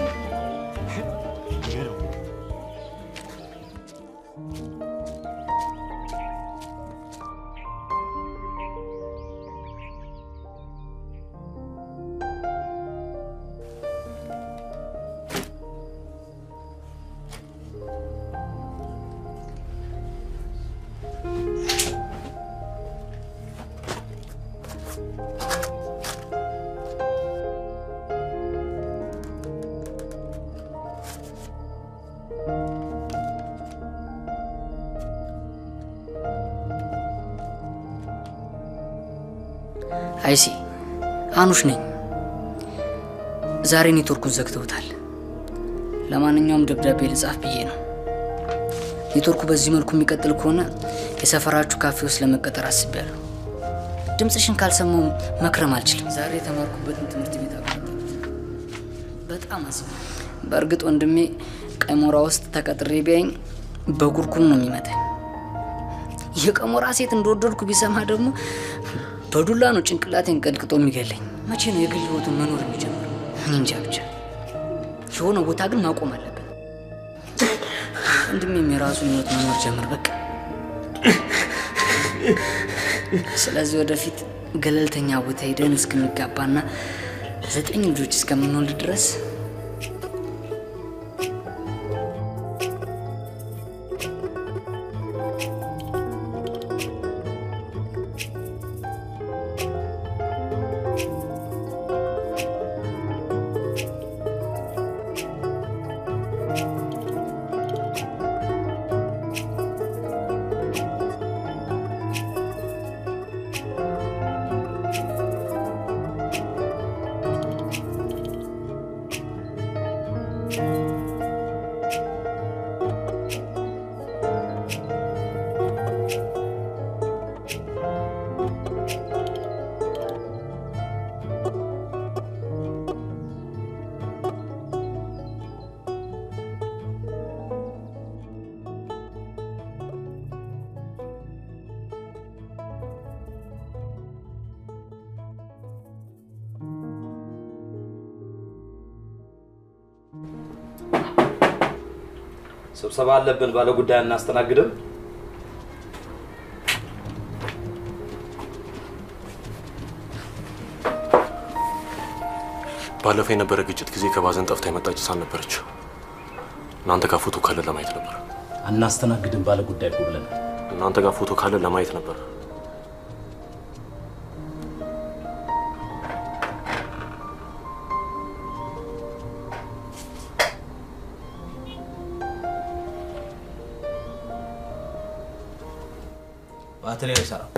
አይሲ አኑሽ ነኝ። ዛሬ ኔትወርኩን ዘግተውታል። ለማንኛውም ደብዳቤ ልጻፍ ብዬ ነው። ኔትወርኩ በዚህ መልኩ የሚቀጥል ከሆነ የሰፈራችሁ ካፌ ውስጥ ለመቀጠር አስቤያለሁ። ድምጽሽን ካልሰማው መክረም አልችልም። ዛሬ የተማርኩበትን ትምህርት ቤት አቋረጥኩት። በጣም አዝኜ። በእርግጥ ወንድሜ ቀሞራ ውስጥ ተቀጥሬ ቢያኝ በኩርኩም ነው የሚመታኝ። የቀሞራ ሴት እንደወደድኩ ቢሰማ ደግሞ በዱላ ነው ጭንቅላቴን ቀልቅጦ የሚገለኝ። መቼ ነው የግል ህይወቱን መኖር የሚጀምረው? እንጃ ብቻ የሆነ ቦታ ግን ማቆም አለበት። ወንድሜም የራሱን ህይወት መኖር ጀምር በቃ። ስለዚህ ወደፊት ገለልተኛ ቦታ ሄደን እስክንጋባና 9 ልጆች እስከምንወልድ ድረስ ስብሰባ አለብን ባለ ጉዳይ እናስተናግድም። ባለፈው የነበረ ግጭት ጊዜ ከባዘን ጠፍታ የመጣች ህፃን ነበረች። እናንተ ጋር ፎቶ ካለ ለማየት ነበር። አናስተናግድም ባለ ጉዳይ ብለን እናንተ ጋር ፎቶ ካለ ለማየት ነበር። ባትሪ አይሰራም።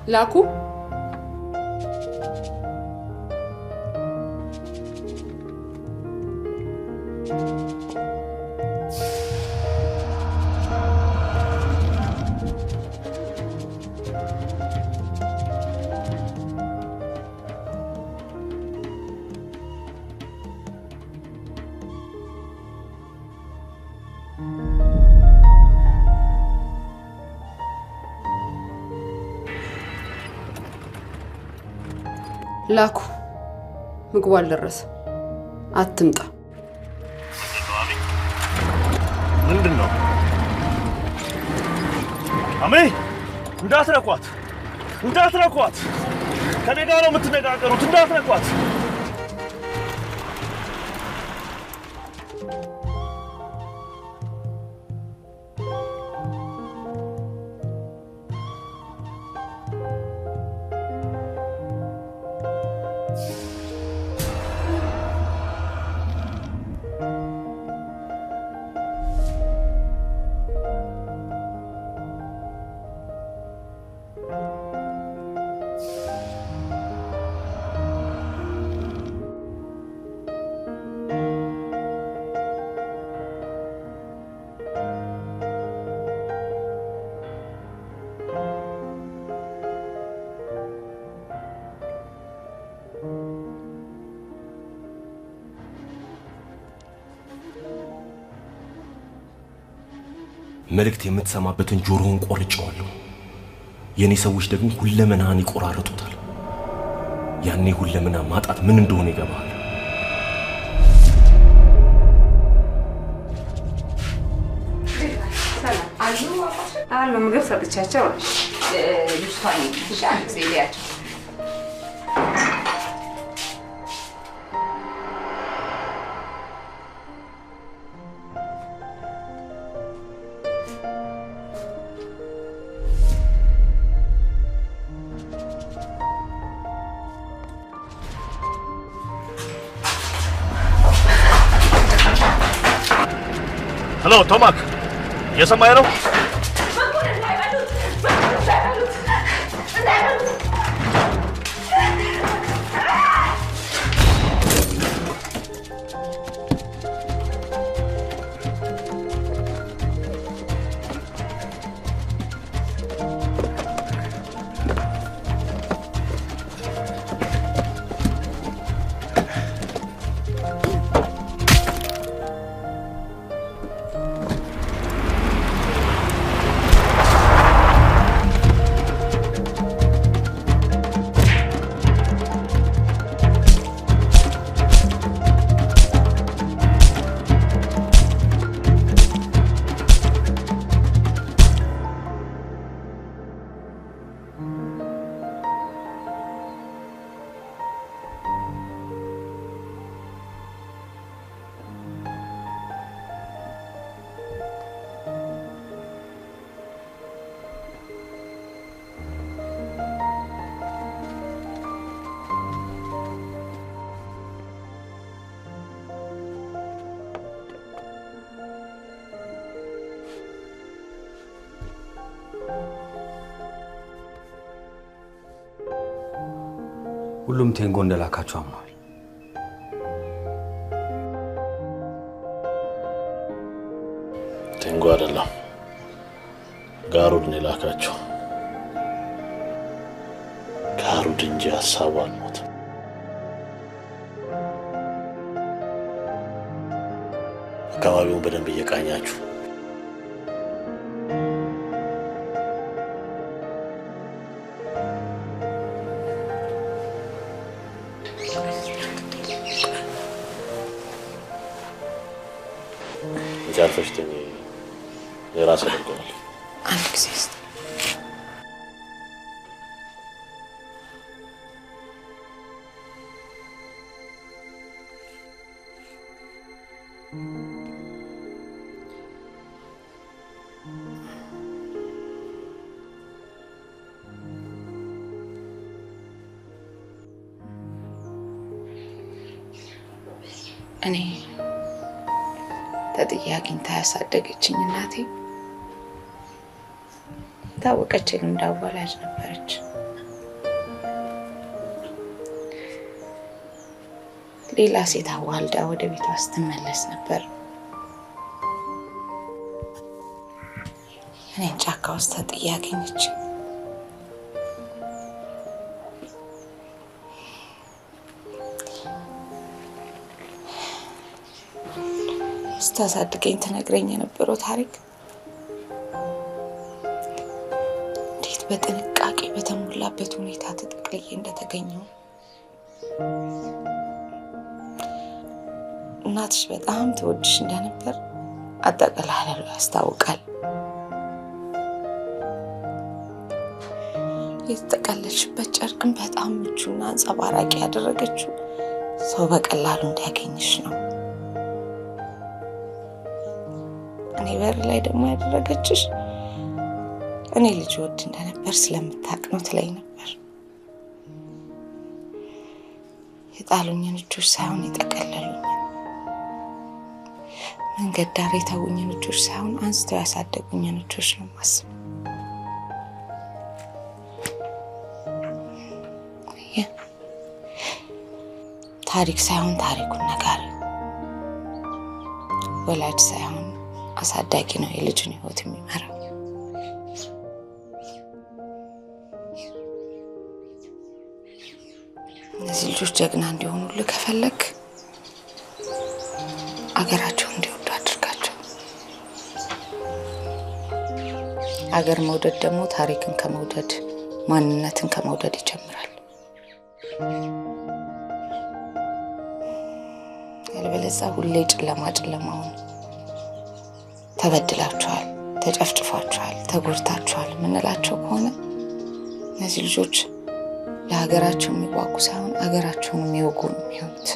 ላኩ ላኩ ምግቡ አልደረሰ አትምጣ። ምንድነው? አሜ እንዳትነኳት እንዳትነኳት! ከኔ ጋር ነው የምትነጋገሩት፣ እንዳትነኳት! መልእክት የምትሰማበትን ጆሮውን ቆርጬዋለሁ። የኔ ሰዎች ደግሞ ሁለመናን ይቆራርጡታል። ያኔ ሁለመና ማጣት ምን እንደሆነ ይገባል። አሉ ምግብ ሰጥቻቸው ልጅቷን ሻል ሲያቸው ሄሎ ቶማክ፣ የሰማኸኝ ነው? ሁሉም ቴንጎ እንደላካቸው አምነዋል። ቴንጎ አይደለም ጋሩድ ነው የላካቸው። ጋሩድ እንጂ ሀሳቡ አልሞተም። አካባቢውን በደንብ እየቃኛችሁ ጃርፈሽተኝ የራስ አድርገዋል። አንድ ጊዜ እኔ ተጥያ አግኝታ ያሳደገችኝ እናቴ ታወቀች እንዳዋላጅ ነበረች። ሌላ ሴት አዋልዳ ወደ ቤቷ ስትመለስ ነበር እኔን ጫካ ውስጥ ተጥያ አገኘች። ስታሳድገኝ ትነግረኝ የነበረው ታሪክ እንዴት በጥንቃቄ በተሞላበት ሁኔታ ተጠቅልዬ እንደተገኘው እናትሽ በጣም ትወድሽ እንደነበር አጠቃላላሉ ያስታውቃል። የተጠቀለልሽበት ጨርቅም በጣም ምቹና አንጸባራቂ ያደረገችው ሰው በቀላሉ እንዲያገኝሽ ነው። እኔ በር ላይ ደግሞ ያደረገችሽ እኔ ልጅ ወድ እንደነበር ስለምታውቅ ነው ትለኝ ነበር። የጣሉኝን እጆች ሳይሆን የጠቀለሉኝ፣ መንገድ ዳር የተውኝን እጆች ሳይሆን አንስተው ያሳደጉኝን እጆች ነው ማስብ። ታሪክ ሳይሆን ታሪኩን ነጋሪ፣ ወላጅ ሳይሆን አሳዳጊ ነው የልጅን ህይወት የሚመራው። እነዚህ ልጆች ጀግና እንዲሆኑልህ ከፈለግ አገራቸውን እንዲወዱ አድርጋቸው። አገር መውደድ ደግሞ ታሪክን ከመውደድ ማንነትን ከመውደድ ይጀምራል። ያለበለዚያ ሁሌ ጨለማ ጨለማውን ተበድላችኋል፣ ተጨፍጭፋችኋል፣ ተጎድታችኋል ምንላቸው ከሆነ እነዚህ ልጆች ለሀገራቸው የሚዋጉ ሳይሆን አገራቸውን የሚወጉ ነው የሚሆኑት።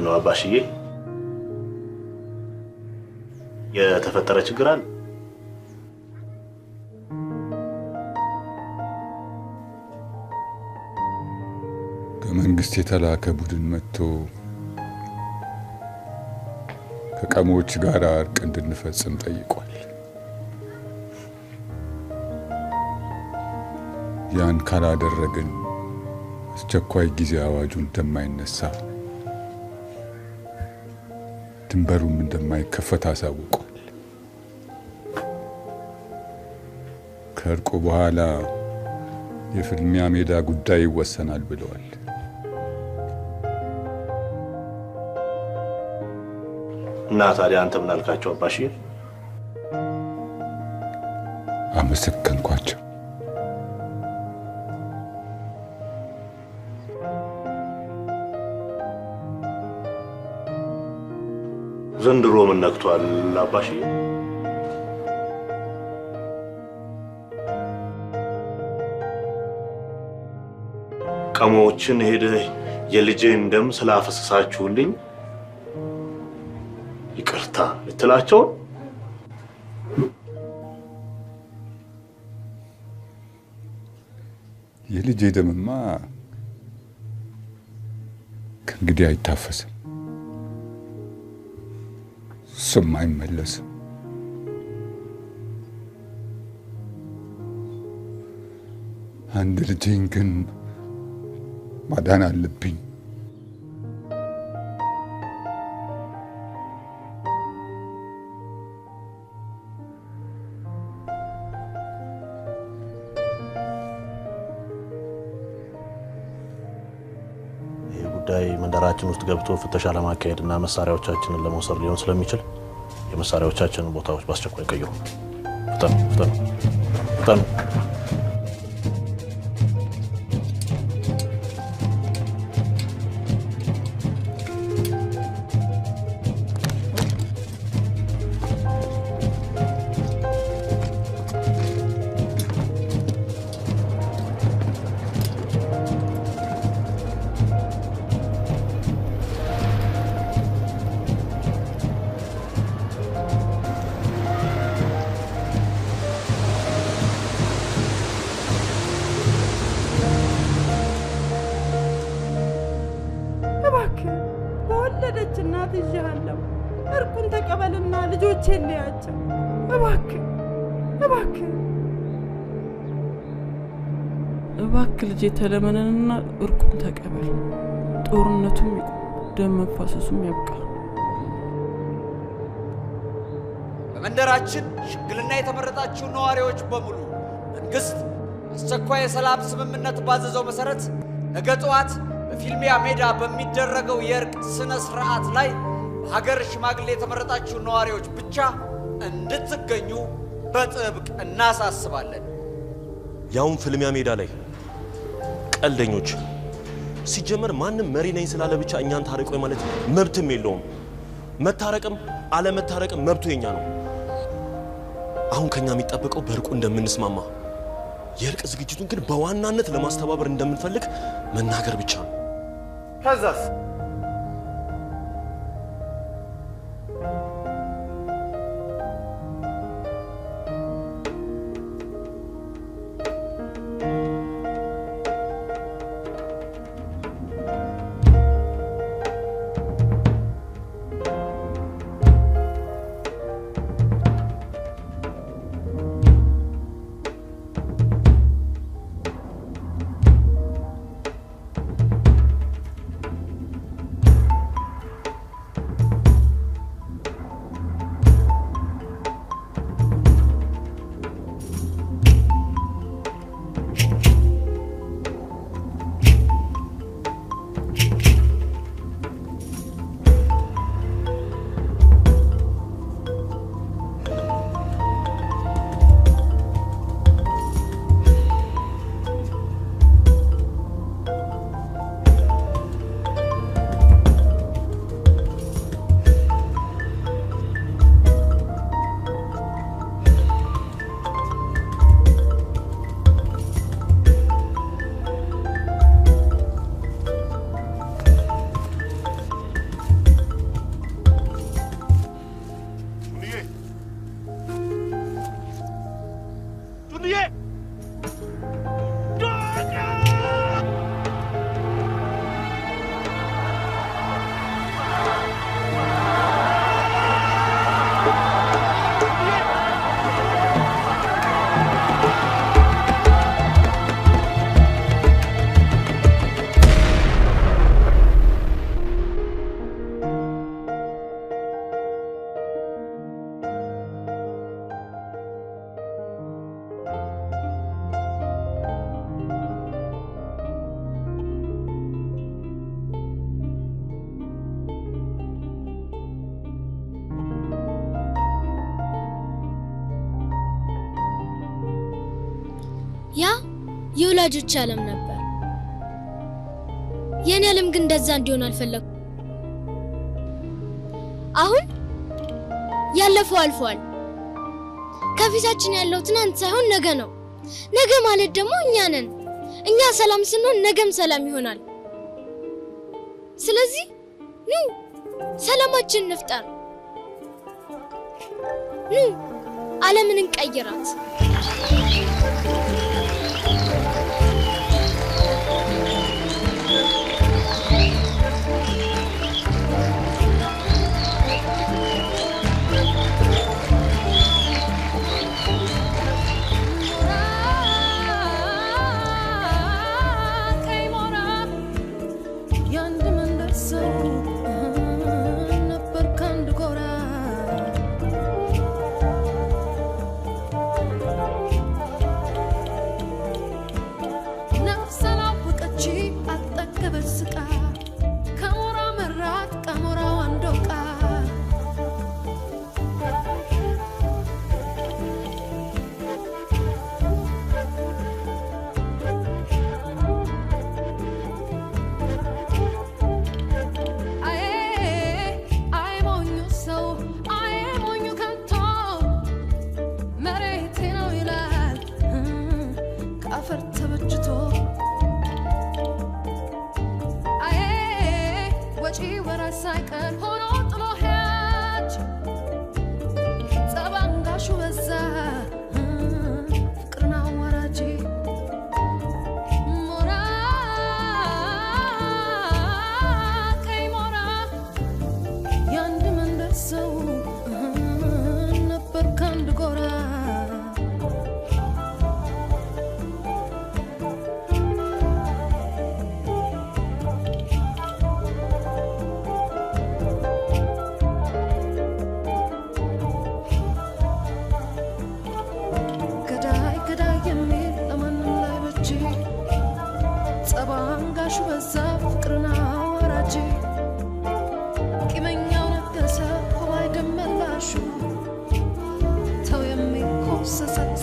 ነው አባሽዬ? የተፈጠረ ችግር አለ? ከመንግስት የተላከ ቡድን መጥቶ ከቀሞች ጋር እርቅ እንድንፈጽም ጠይቋል። ያን ካላደረግን አስቸኳይ ጊዜ አዋጁ እንደማይነሳ ድንበሩም እንደማይከፈት አሳውቋል። ከእርቁ በኋላ የፍልሚያ ሜዳ ጉዳይ ይወሰናል ብለዋል። እና ታዲያ አንተ ምን አልካቸው አባሺ? አመሰገንኳቸው። ዘንድሮ ምን ነክቷል አባሺ? ቀሞችን ሄደህ የልጄን ደም ስላፈሰሳችሁልኝ ይቅርታ ልትላቸው? የልጄ ደምማ ከእንግዲህ አይታፈስም፣ እሱም አይመለስም። አንድ ልጄን ግን ማዳን አለብኝ። ይህ ጉዳይ መንደራችን ውስጥ ገብቶ ፍተሻ ለማካሄድና መሳሪያዎቻችንን ለመውሰድ ሊሆን ስለሚችል የመሳሪያዎቻችንን ቦታዎች በአስቸኳይ ቀይሩ። ፍጠኑ ፍጠኑ ፍጠኑ። እባክህ ልጄ ተለመነንና እርቁን ተቀበል። ጦርነቱም ይቁም፣ ደም መፋሰሱም ያብቃ። በመንደራችን ሽምግልና የተመረጣችሁ ነዋሪዎች በሙሉ መንግስት አስቸኳይ የሰላም ስምምነት ባዘዘው መሰረት ነገ ጠዋት በፊልሚያ ሜዳ በሚደረገው የእርቅ ስነ ስርዓት ላይ በሀገር ሽማግሌ የተመረጣችሁ ነዋሪዎች ብቻ እንድትገኙ በጥብቅ እናሳስባለን። ያውም ፍልሚያ ሜዳ ላይ ቀልደኞች። ሲጀመር ማንም መሪ ነኝ ስላለ ብቻ እኛን ታረቁ ማለት መብትም የለውም። መታረቅም አለመታረቅም መብቱ የኛ ነው። አሁን ከኛ የሚጠበቀው በእርቁ እንደምንስማማ፣ የእርቅ ዝግጅቱን ግን በዋናነት ለማስተባበር እንደምንፈልግ መናገር ብቻ ነው። ከዛስ ያ የወላጆች ዓለም ነበር። የኔ ዓለም ግን እንደዛ እንዲሆን አልፈለኩም። አሁን ያለፈው አልፏል። ከፊታችን ያለው ትናንት ሳይሆን ነገ ነው። ነገ ማለት ደግሞ እኛ ነን። እኛ ሰላም ስንሆን ነገም ሰላም ይሆናል። ስለዚህ ኑ ሰላማችንን እንፍጠር። ኑ ዓለምን እንቀይራት።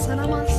ሰላም